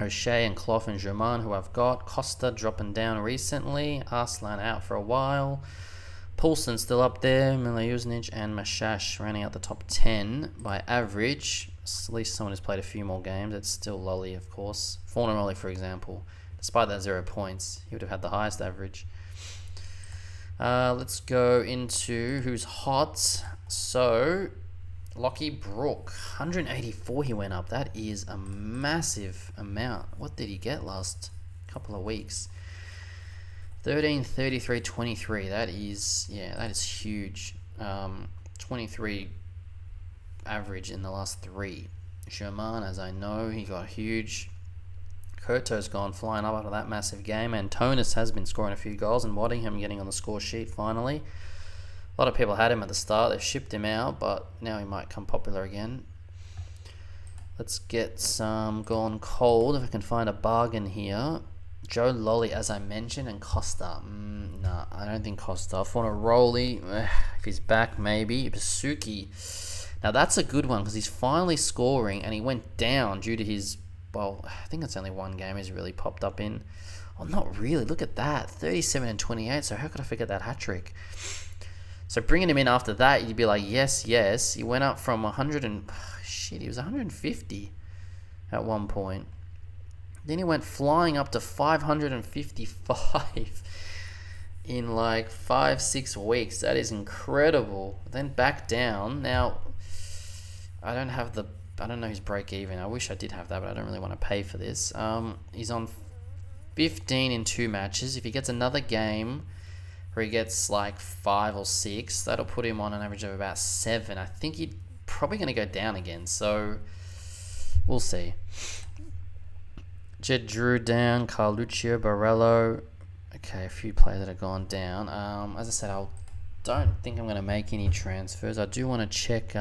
O'Shea and Clough and Germain, who I've got. Costa dropping down recently. Arslan out for a while. Poulsen still up there. Milouznic and Mashash rounding out the top 10 by average. At least someone who's played a few more games. It's still Lolly, of course. Fornaroli, for example. Despite that 0 points, he would have had the highest average. Let's go into who's hot. So, Lockie Brook, 184 he went up. That is a massive amount. What did he get last couple of weeks? 13, 33, 23. That is huge. 23 average in the last 3. Germain, as I know, he got huge. Kurto's gone flying up after that massive game, and Tonus has been scoring a few goals, and Waddingham getting on the score sheet finally. A lot of people had him at the start. They've shipped him out, but now he might come popular again. Let's get some gone cold if I can find a bargain here. Joe Lolly, as I mentioned, and Costa. Nah, I don't think Costa. Fornaroli, if he's back, maybe. Basuki. Now, that's a good one because he's finally scoring, and he went down due to his... Well, I think it's only one game he's really popped up in. Oh, not really. Look at that. 37 and 28. So how could I forget that hat-trick? So bringing him in after that, you'd be like, yes, yes. He went up from 100 and... Shit, he was 150 at one point. Then he went flying up to 555 in like 5-6 weeks. That is incredible. Then back down. Now, I don't know his break even. I wish I did have that, but I don't really want to pay for this. He's on 15 in 2 matches. If he gets another game where he gets like 5 or 6, that'll put him on an average of about 7. I think he's probably going to go down again, so we'll see. Jed Drew down, Carluccio, Barello. Okay, a few players that have gone down. As I said, I don't think I'm going to make any transfers. I do want to check...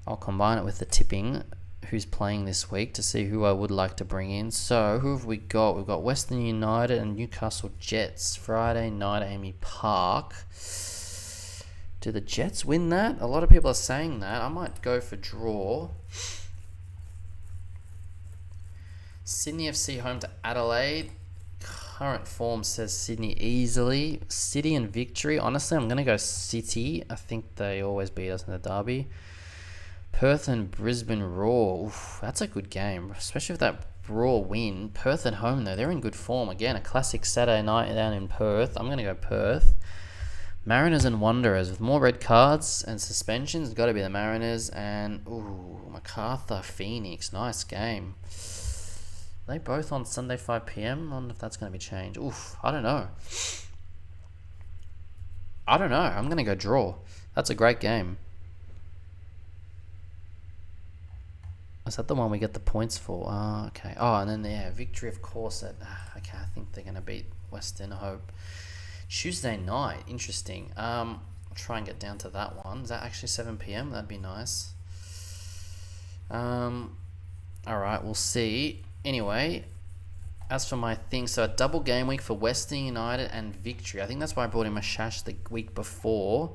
I'll combine it with the tipping, who's playing this week, to see who I would like to bring in. So, who have we got? We've got Western United and Newcastle Jets. Friday night, Amy Park. Do the Jets win that? A lot of people are saying that. I might go for draw. Sydney FC home to Adelaide. Current form says Sydney easily. City and victory. Honestly, I'm going to go City. I think they always beat us in the derby. Perth and Brisbane Roar. Oof, that's a good game, especially with that Roar win. Perth at home, though, they're in good form. Again, a classic Saturday night down in Perth. I'm going to go Perth. Mariners and Wanderers. With more red cards and suspensions, it's got to be the Mariners. And, MacArthur, Phoenix. Nice game. Are they both on Sunday 5 p.m? I wonder if that's going to be changed. I don't know. I'm going to go draw. That's a great game. Is that the one we get the points for? Okay. Oh, and then, victory, of course. Okay, I think they're going to beat Western, I hope. Tuesday night. Interesting. I'll try and get down to that one. Is that actually 7 p.m? That'd be nice. Alright, we'll see. Anyway, as for my thing, so a double game week for Western United and Victory. I think that's why I brought in Mashash the week before.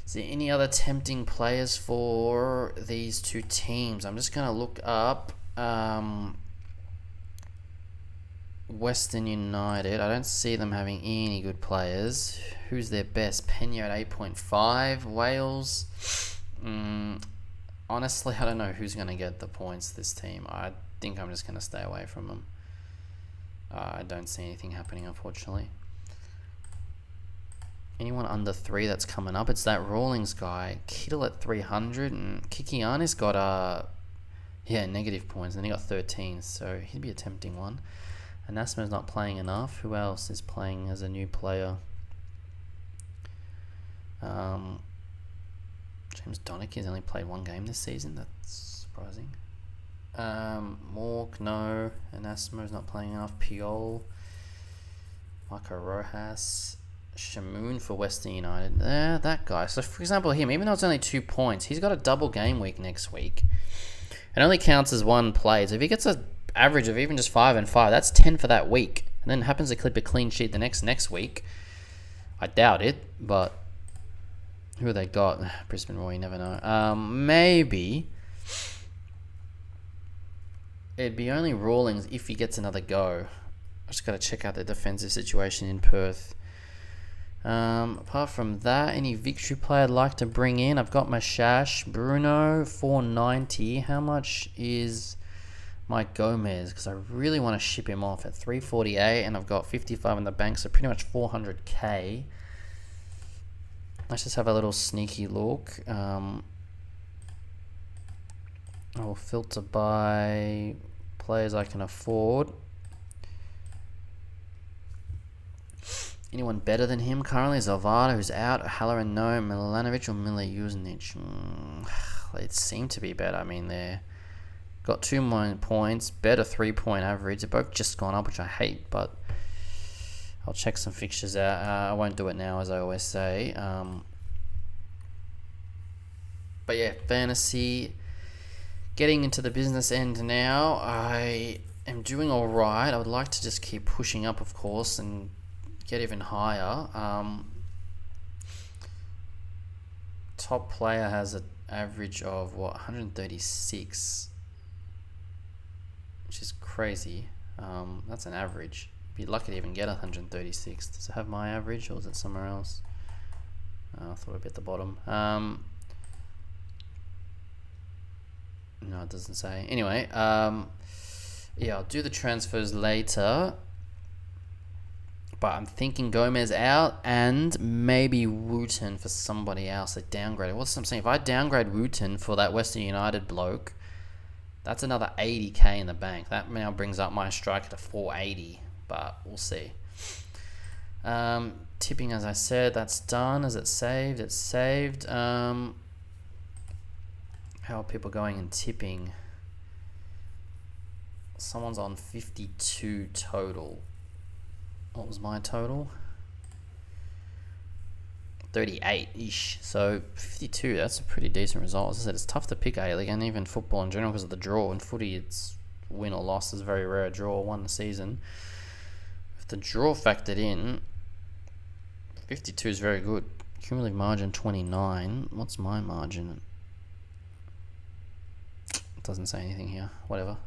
Is there any other tempting players for these two teams? I'm just going to look up Western United. I don't see them having any good players. Who's their best? Pena at 8.5. Wales. Honestly, I don't know who's going to get the points this team. I think I'm just going to stay away from them. I don't see anything happening, unfortunately. Anyone under 3 that's coming up? It's that Rawlings guy. Kittle at 300. And Kikiani's got, negative points. And then he got 13. So he'd be a tempting one. Anasma's not playing enough. Who else is playing as a new player? James Donaghy's only played one game this season. That's surprising. Mork, no. Anasimo's not playing enough. Piol. Marco Rojas. Shamoon for Western United. That guy. So, for example, him, even though it's only 2 points, he's got a double game week next week. It only counts as one play. So if he gets an average of even just 5 and 5, that's 10 for that week. And then happens to clip a clean sheet the next week. I doubt it, but who have they got? Brisbane Roar, you never know. Maybe it'd be only Rawlings if he gets another go. I just got to check out the defensive situation in Perth. Apart from that, any victory player I'd like to bring in? I've got my Shash. Bruno, 490. How much is Mike Gomez? Because I really want to ship him off at 348, and I've got 55 in the bank, so pretty much 400k. Let's just have a little sneaky look. I will filter by players I can afford. Anyone better than him currently? Zalvada, who's out. Halloran, no. Milanovic or Mila Jusnic? It seemed to be better. I mean, they're got 2 more points. Better 3-point average. They're both just gone up, which I hate, but I'll check some fixtures out. I won't do it now, as I always say. But yeah, fantasy. Getting into the business end now. I am doing all right. I would like to just keep pushing up, of course, and get even higher. Top player has an average of 136, which is crazy. That's an average. Be lucky to even get 136. Does it have my average, or is it somewhere else? I thought it'd be at the bottom. No, it doesn't say. Anyway, yeah, I'll do the transfers later. But I'm thinking Gomez out and maybe Wooten for somebody else. A downgrade. What's I'm saying? If I downgrade Wooten for that Western United bloke, that's another 80k in the bank. That now brings up my striker to 480. But we'll see. Tipping, as I said, that's done. Is it saved? It's saved. How are people going in tipping? Someone's on 52 total. What was my total? 38-ish. So 52, that's a pretty decent result. As I said, it's tough to pick A-League and even football in general because of the draw. In footy, it's win or loss. Is very rare. Draw one a season. If the draw factored in, 52 is very good. Cumulative margin 29. What's my margin? It doesn't say anything here. Whatever.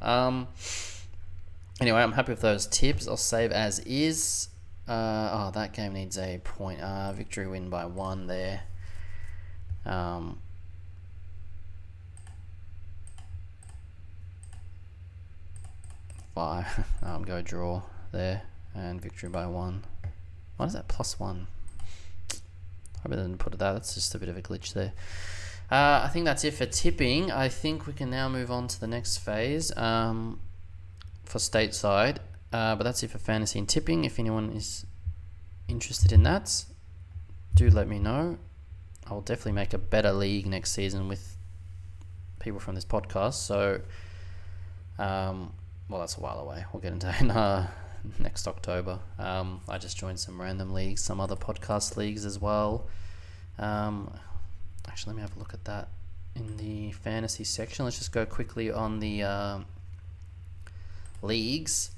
Anyway, I'm happy with those tips. I'll save as is. That game needs a point. Victory win by 1 there. 5. Go draw there. And victory by 1. Why is that +1? Hope I didn't put it there. That's just a bit of a glitch there. I think that's it for tipping. I think we can now move on to the next phase. For stateside, but that's it for fantasy and tipping. If anyone is interested in that, do let me know. I will definitely make a better league next season with people from this podcast. So, well, that's a while away. We'll get into it in, next October. I just joined some random leagues, some other podcast leagues as well. Actually, let me have a look at that in the fantasy section. Let's just go quickly on the leagues.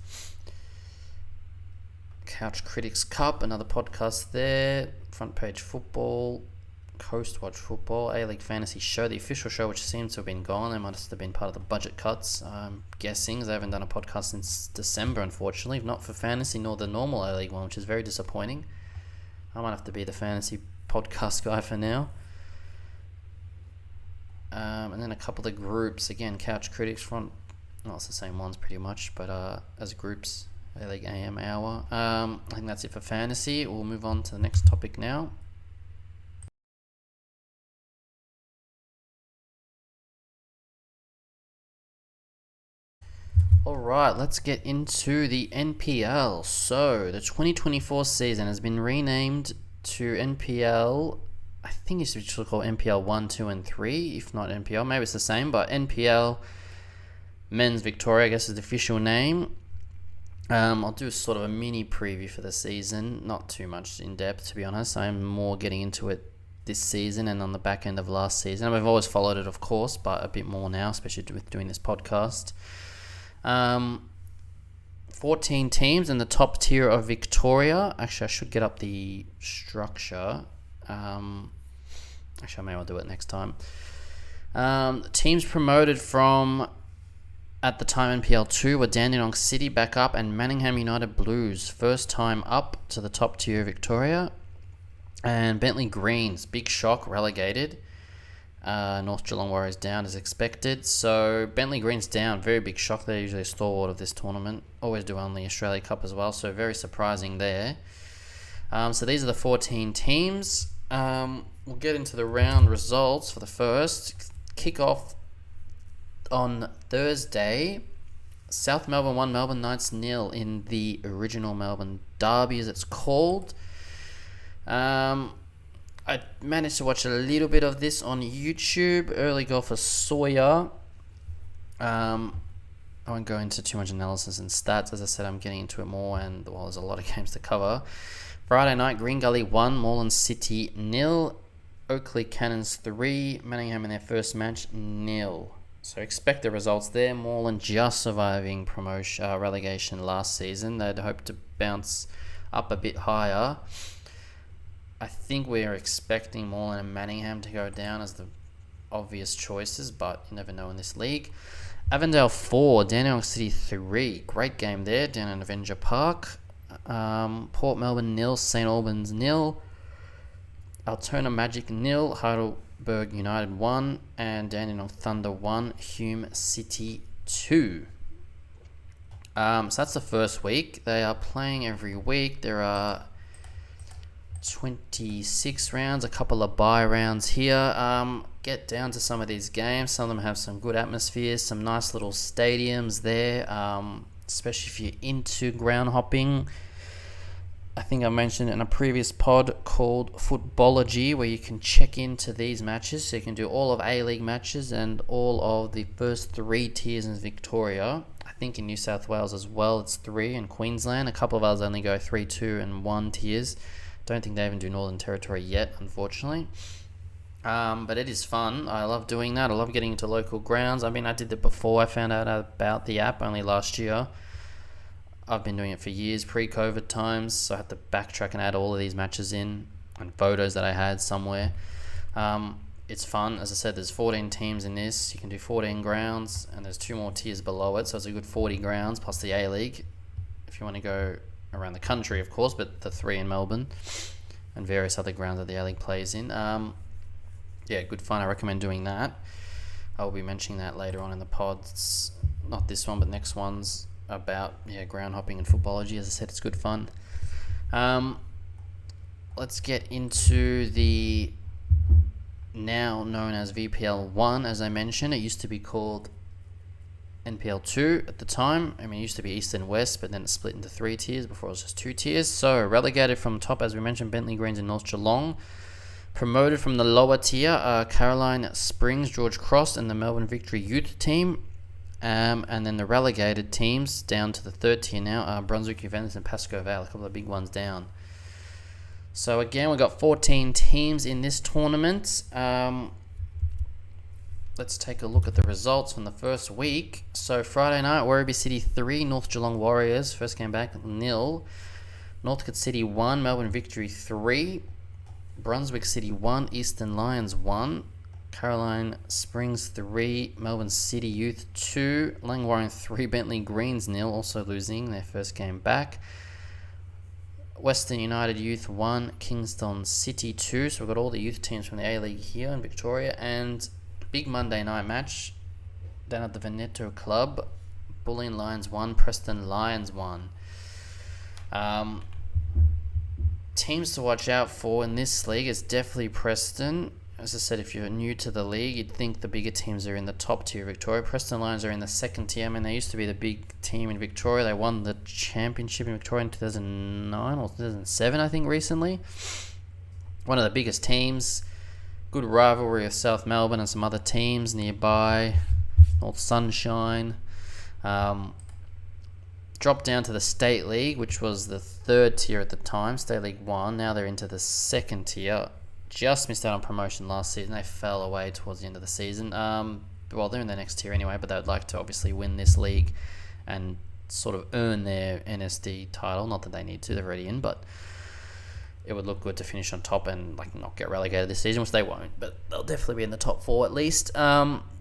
Couch Critics Cup, another podcast there. Front Page Football, Coast Watch Football, A-League Fantasy Show, the official show, which seems to have been gone. They must have been part of the budget cuts, I'm guessing, because they haven't done a podcast since December, unfortunately. Not for fantasy, nor the normal A-League one, which is very disappointing. I might have to be the fantasy podcast guy for now. And then a couple of groups, again, Couch Critics, it's the same ones pretty much, but as groups, A-League AM Hour. I think that's it for fantasy. We'll move on to the next topic now. Alright, let's get into the NPL. So, the 2024 season has been renamed to NPL I think it used to be called NPL 1, 2 and 3, if not NPL. Maybe it's the same, but NPL Men's Victoria, I guess, is the official name. I'll do sort of a mini preview for the season. Not too much in depth, to be honest. I'm more getting into it this season and on the back end of last season. I've always followed it, of course, but a bit more now, especially with doing this podcast. 14 teams in the top tier of Victoria. Actually, I should get up the structure. Actually, I may well do it next time. Teams promoted from, at the time, NPL 2 were Dandenong City back up and Manningham United Blues, first time up to the top tier of Victoria. And Bentley Greens, big shock, relegated. North Geelong Warriors down as expected. So Bentley Greens down, very big shock. They're usually a stalwart of this tournament. Always do on the Australia Cup as well, so very surprising there. So these are the 14 teams. We'll get into the round results for the first. Kick off on Thursday. South Melbourne 1, Melbourne Knights 0 in the original Melbourne Derby, as it's called. I managed to watch a little bit of this on YouTube. Early goal for Sawyer. I won't go into too much analysis and stats. As I said, I'm getting into it more, and well, there's a lot of games to cover. Friday night, Green Gully 1, Moreland City 0, Oakley Cannons 3, Manningham in their first match 0. So expect the results there. Moreland just surviving relegation last season. They'd hoped to bounce up a bit higher. I think we're expecting Moreland and Manningham to go down as the obvious choices, but you never know in this league. Avondale 4, Dandenong City 3. Great game there down in Avenger Park. Port Melbourne 0, St Albans 0. Altona Magic 0, Heidelberg United 1, and Dandenong Thunder 1, Hume City 2. So that's the first week. They are playing every week. There are 26 rounds, a couple of bye rounds here. Get down to some of these games. Some of them have some good atmospheres, some nice little stadiums there, especially if you're into ground hopping. I think I mentioned in a previous pod called Footballogy, where you can check into these matches. So you can do all of A-League matches and all of the first 3 tiers in Victoria. I think in New South Wales as well, it's 3, and Queensland. A couple of others only go 3, 2, and 1 tiers. Don't think they even do Northern Territory yet, unfortunately. But it is fun. I love doing that. I love getting into local grounds. I mean, I did it before I found out about the app, only last year. I've been doing it for years, pre-COVID times, so I had to backtrack and add all of these matches in and photos that I had somewhere. It's fun. As I said, there's 14 teams in this. You can do 14 grounds, and there's 2 more tiers below it, so it's a good 40 grounds, plus the A-League, if you want to go around the country, of course, but the 3 in Melbourne and various other grounds that the A-League plays in. Yeah, good fun. I recommend doing that. I will be mentioning that later on in the pods. Not this one, but next one's about ground hopping and footballogy. As I said, it's good fun. Let's get into the now known as VPL1. As I mentioned, it used to be called NPL 2 at the time. I mean, it used to be East and West, but then it split into 3 tiers before it was just 2 tiers. So relegated from top, as we mentioned, Bentley Greens and North Geelong. Promoted from the lower tier, Caroline Springs, George Cross, and the Melbourne Victory Youth team. And then the relegated teams down to the 3rd tier now, Brunswick, Juventus, and Pascoe Vale, a couple of big ones down. So again, we've got 14 teams in this tournament. Let's take a look at the results from the first week. So Friday night, Werribee City 3, North Geelong Warriors, first game back, 0. Northcote City 1, Melbourne Victory 3. Brunswick City 1, Eastern Lions 1. Caroline Springs 3, Melbourne City Youth 2. Langwarrin 3, Bentley Greens 0, also losing their first game back. Western United Youth 1, Kingston City 2. So we've got all the youth teams from the A-League here in Victoria. And big Monday night match down at the Veneto Club. Bulleen Lions 1, Preston Lions 1. Teams to watch out for in this league is definitely Preston. As I said, if you're new to the league, you'd think the bigger teams are in the top tier of Victoria. Preston Lions are in the 2nd tier. I mean, they used to be the big team in Victoria. They won the championship in Victoria in 2009 or 2007, I think, recently. One of the biggest teams. good rivalry of South Melbourne and some other teams nearby. North Sunshine. Dropped down to the State League, which was the third tier at the time, State League 1. Now they're into the second tier. Just missed out on promotion last season. They fell away towards the end of the season. Well, they're in the next tier anyway, but they would like to obviously win this league and sort of earn their NSD title. Not that they need to, they're already in, but it would look good to finish on top and like not get relegated this season, which they won't, but they'll definitely be in the top 4 at least.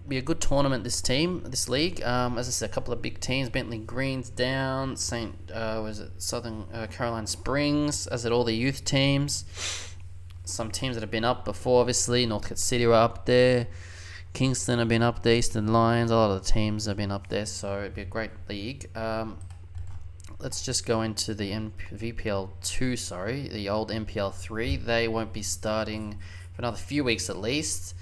Be a good tournament this league. As I said, a couple of big teams. Bentley Green's down. Southern Caroline Springs, as did all the youth teams. Some teams that have been up before, obviously. Northcote City were up there. Kingston have been up there. Eastern Lions, a lot of the teams have been up there, so it'd be a great league. Let's just go into the VPL2, the old NPL3. They won't be starting for another few weeks at least.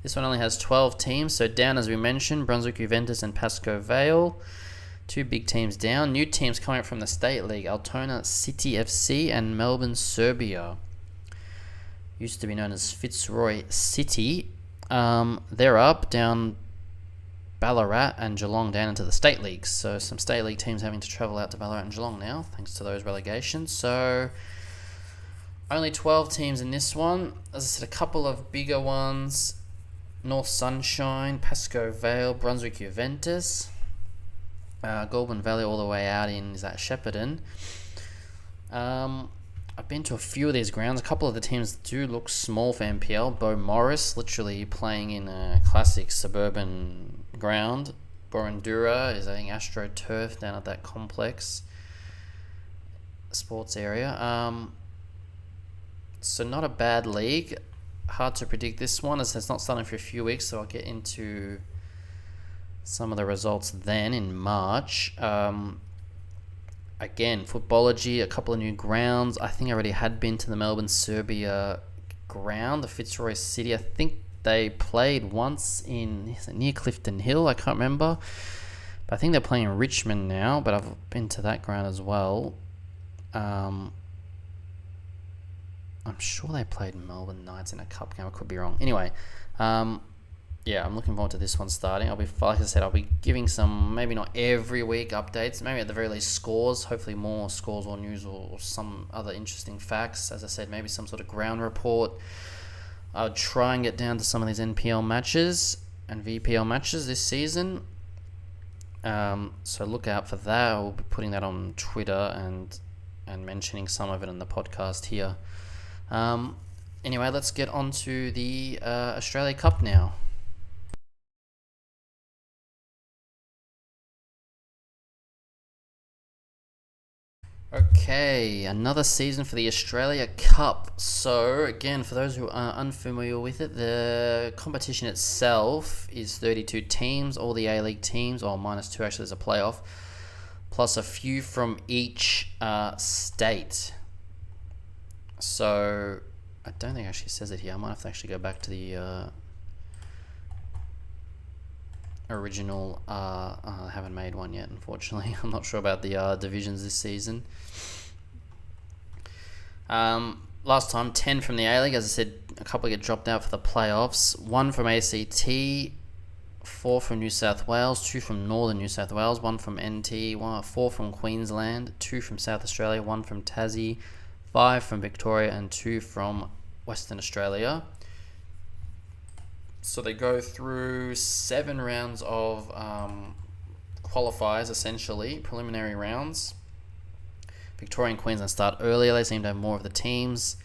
This one only has 12 teams, so down, as we mentioned, Brunswick Juventus and Pascoe Vale. 2 big teams down. New teams coming from the State League, Altona City FC and Melbourne Serbia. Used to be known as Fitzroy City. They're up, down Ballarat and Geelong down into the State Leagues. So some State League teams having to travel out to Ballarat and Geelong now, thanks to those relegations. So only 12 teams in this one. As I said, a couple of bigger ones. North Sunshine, Pascoe Vale, Brunswick Juventus. Goulburn Valley all the way out in, is that Shepparton? I've been to a few of these grounds. A couple of the teams do look small for NPL. Beau Morris, literally playing in a classic suburban ground. Borundura is, I think, AstroTurf down at that complex sports area. So not a bad league. Hard to predict this one, as it's not starting for a few weeks, so I'll get into some of the results then in March. Again, Footballogy, a couple of new grounds. I think I already had been to the Melbourne Serbia ground, the Fitzroy City. I think they played once near Clifton Hill. I can't remember. But I think they're playing in Richmond now, but I've been to that ground as well. I'm sure they played Melbourne Knights in a cup game. I could be wrong. Anyway, yeah, I'm looking forward to this one starting. Like I said, I'll be giving some, maybe not every week updates, maybe at the very least scores, hopefully more scores or news or some other interesting facts. As I said, maybe some sort of ground report. I'll try and get down to some of these NPL matches and VPL matches this season. So look out for that. I'll be putting that on Twitter and mentioning some of it in the podcast here. Anyway, let's get on to the Australia Cup now. Okay, another season for the Australia Cup. So, again, for those who are unfamiliar with it, the competition itself is 32 teams, all the A-League teams, or minus 2 actually, there's a playoff, plus a few from each state. So, I don't think it actually says it here. I might have to actually go back to the original. I haven't made one yet, unfortunately. I'm not sure about the divisions this season. Last time, 10 from the A-League. As I said, a couple get dropped out for the playoffs. 1 from ACT, 4 from New South Wales, 2 from Northern New South Wales, 1 from NT, 4 from Queensland, 2 from South Australia, 1 from Tassie, 5 from Victoria, and 2 from Western Australia. So they go through 7 rounds of qualifiers, essentially, preliminary rounds. Victoria and Queensland start earlier. They seem to have more of the teams.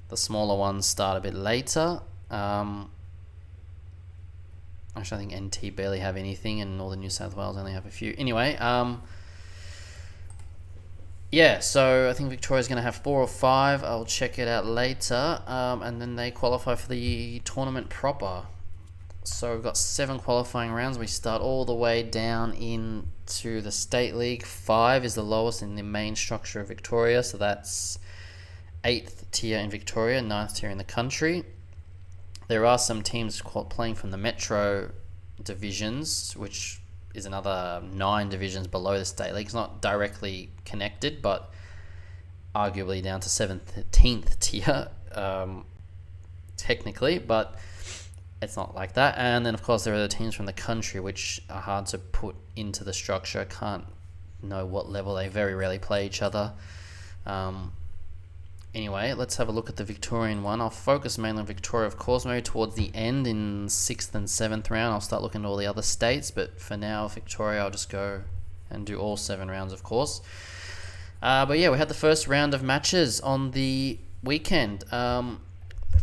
The smaller ones start a bit later. Actually, I think NT barely have anything, and Northern New South Wales only have a few. Anyway, yeah, so I think Victoria's going to have 4 or 5. I'll check it out later. And then they qualify for the tournament proper. So we've got 7 qualifying rounds. We start all the way down into the State League. 5 is the lowest in the main structure of Victoria. So that's 8th tier in Victoria, 9th tier in the country. There are some teams playing from the Metro divisions, which is another 9 divisions below the State League. It's not directly connected, but arguably down to 17th tier. technically, but it's not like that. And then, of course, there are the teams from the country, which are hard to put into the structure. I can't know what level. They very rarely play each other. Anyway, let's have a look at the Victorian one. I'll focus mainly on Victoria, of course. Maybe towards the end in 6th and 7th round, I'll start looking at all the other states. But for now, Victoria, I'll just go and do all 7 rounds, of course. But yeah, we had the first round of matches on the weekend.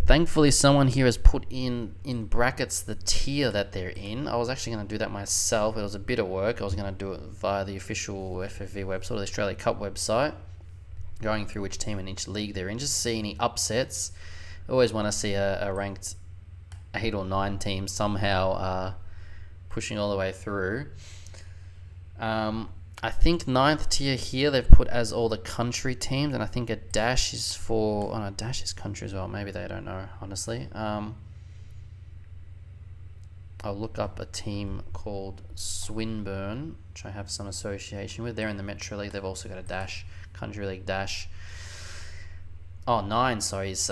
Thankfully, someone here has put in brackets the tier that they're in. I was actually going to do that myself. It was a bit of work. I was going to do it via the official FFV website, or the Australia Cup website, going through which team in each league they're in, just see any upsets. I always want to see a ranked 8 or 9 team somehow pushing all the way through. I think 9th tier here they've put as all the country teams, and I think a dash is for... Oh no, dash is country as well. Maybe they don't know, honestly. I'll look up a team called Swinburne, which I have some association with. They're in the Metro League. They've also got a dash, Country League dash. Oh, 9, sorry, is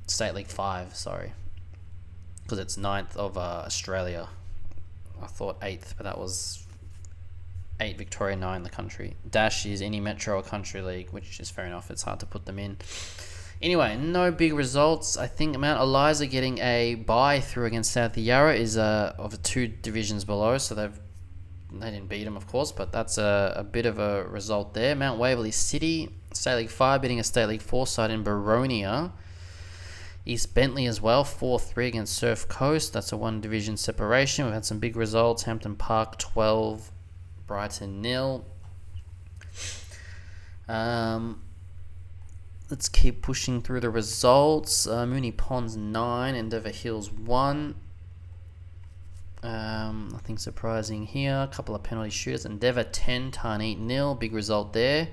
State League 5, sorry. Because it's 9th of Australia. I thought 8th, but that was 8 Victoria, 9 the country. Dash is any Metro or Country League, which is fair enough. It's hard to put them in. Anyway, no big results. I think Mount Eliza getting a bye through against South Yarra is of 2 divisions below, so they didn't beat them, of course, but that's a bit of a result there. Mount Waverley City, State League 5, beating a State League 4 side in Baronia. East Bentley as well, 4-3 against Surf Coast. That's a 1 division separation. We've had some big results. Hampton Park 12, Brighton 0. Let's keep pushing through the results. Mooney Ponds 9, Endeavour Hills 1. Nothing surprising here. A couple of penalty shooters. Endeavour 10, Tarneet 0. Big result there.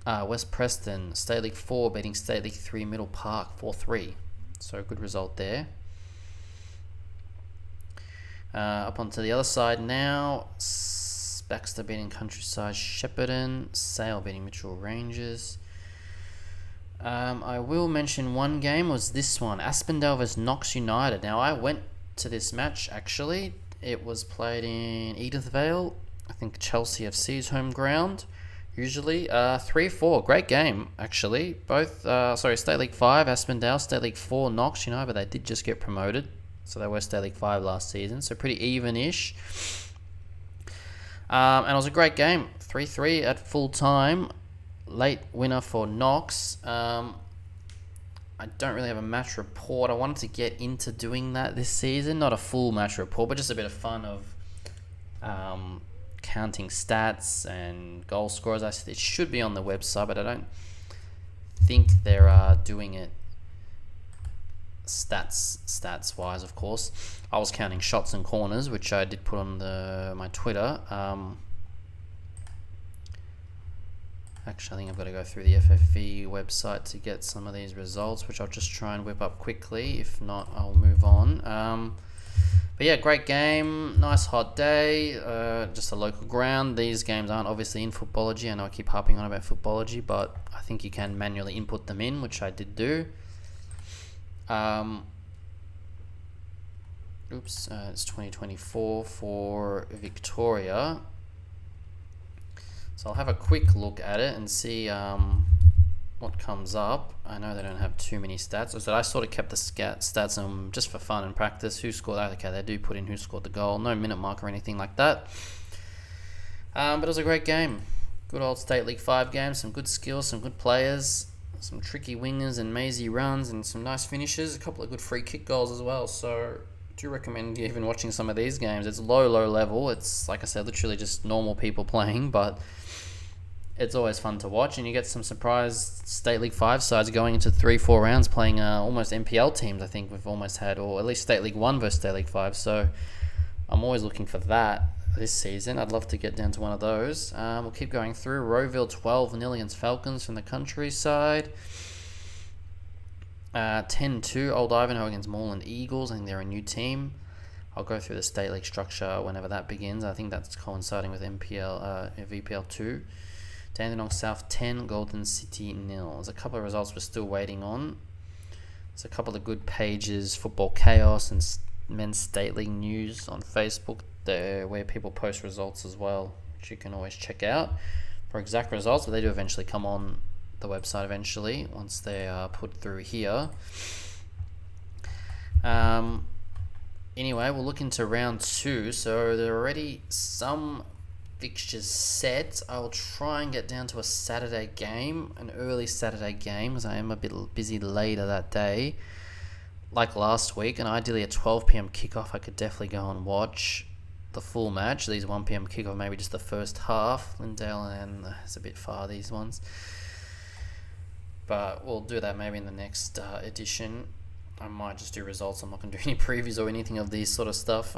West Preston, State League 4, beating State League 3, Middle Park 4-3. So good result there. Up onto the other side now. Baxter beating Countryside Shepparton. Sale beating Mitchell Rangers. I will mention one game was this one. Aspendale vs Knox United. Now I went to this match actually. It was played in Edithvale. I think Chelsea FC's home ground. Usually 3-4. Great game actually. Both State League 5 Aspendale, State League 4 Knox United, but they did just get promoted. So they were State League 5 last season. So pretty even-ish. And it was a great game. 3-3 at full time. Late winner for Knox. I don't really have a match report. I wanted to get into doing that this season. Not a full match report, but just a bit of fun of counting stats and goal scorers. It should be on the website, but I don't think they're doing it stats wise, of course. I was counting shots and corners, which I did put on my Twitter. Actually, I think I've got to go through the FFV website to get some of these results, which I'll just try and whip up quickly. If not, I'll move on. But yeah, great game. Nice hot day. Just a local ground. These games aren't obviously in Footballogy. I know I keep harping on about Footballogy, but I think you can manually input them in, which I did do. It's 2024 for Victoria. So I'll have a quick look at it and see what comes up. I know they don't have too many stats. So I sort of kept the stats just for fun and practice. Who scored that? Okay, they do put in who scored the goal. No minute mark or anything like that. But it was a great game. Good old State League 5 game. Some good skills, some good players, some tricky wingers and mazy runs, and some nice finishes. A couple of good free kick goals as well. So I do recommend even watching some of these games. It's low level. It's, like I said, literally just normal people playing, but it's always fun to watch, and you get some surprise State League 5 sides going into 3-4 rounds playing almost NPL teams. I think we've almost had, or at least State League 1 versus State League 5, so I'm always looking for that this season. I'd love to get down to one of those. We'll keep going through. Rowville 12-0 against Falcons from the Countryside. 10-2 Old Ivanhoe against Moreland Eagles. I think they're a new team. I'll go through the State League structure whenever that begins. I think that's coinciding with NPL, VPL2. Dandenong South 10, Golden City 0. There's a couple of results we're still waiting on. There's a couple of good pages, Football Chaos and Men's State League News on Facebook, there where people post results as well, which you can always check out for exact results, but they do eventually come on the website eventually once they are put through here. Anyway, we'll look into round 2. So there are already some fixtures set. I'll try and get down to a Saturday game, an early Saturday game, because I am a bit busy later that day, like last week, and ideally a 12 p.m. kickoff. I could definitely go and watch the full match. These 1 p.m. kickoff, maybe just the first half. Lindale, and it's a bit far, these ones. But we'll do that maybe in the next edition. I might just do results. I'm not going to do any previews or anything of these sort of stuff.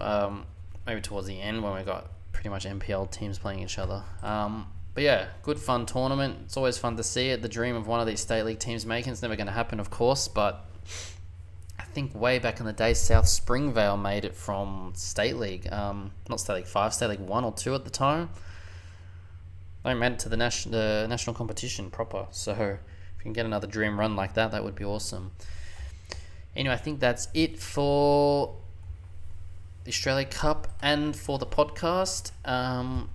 Maybe towards the end when we got pretty much NPL teams playing each other. But yeah, good fun tournament. It's always fun to see it. The dream of one of these state league teams making it's never going to happen, of course. But I think way back in the day, South Springvale made it from state league. Not state league 5, state league 1 or 2 at the time. They made it to the national competition proper. So if you can get another dream run like that, that would be awesome. Anyway, I think that's it for the Australia Cup and for the podcast. I'll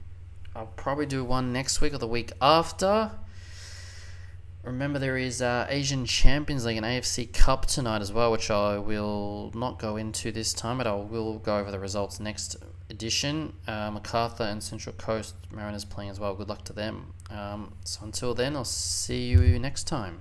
probably do one next week or the week after. Remember, there is Asian Champions League and AFC Cup tonight as well, which I will not go into this time, but I will go over the results next edition. MacArthur and Central Coast Mariners playing as well. Good luck to them. So until then, I'll see you next time.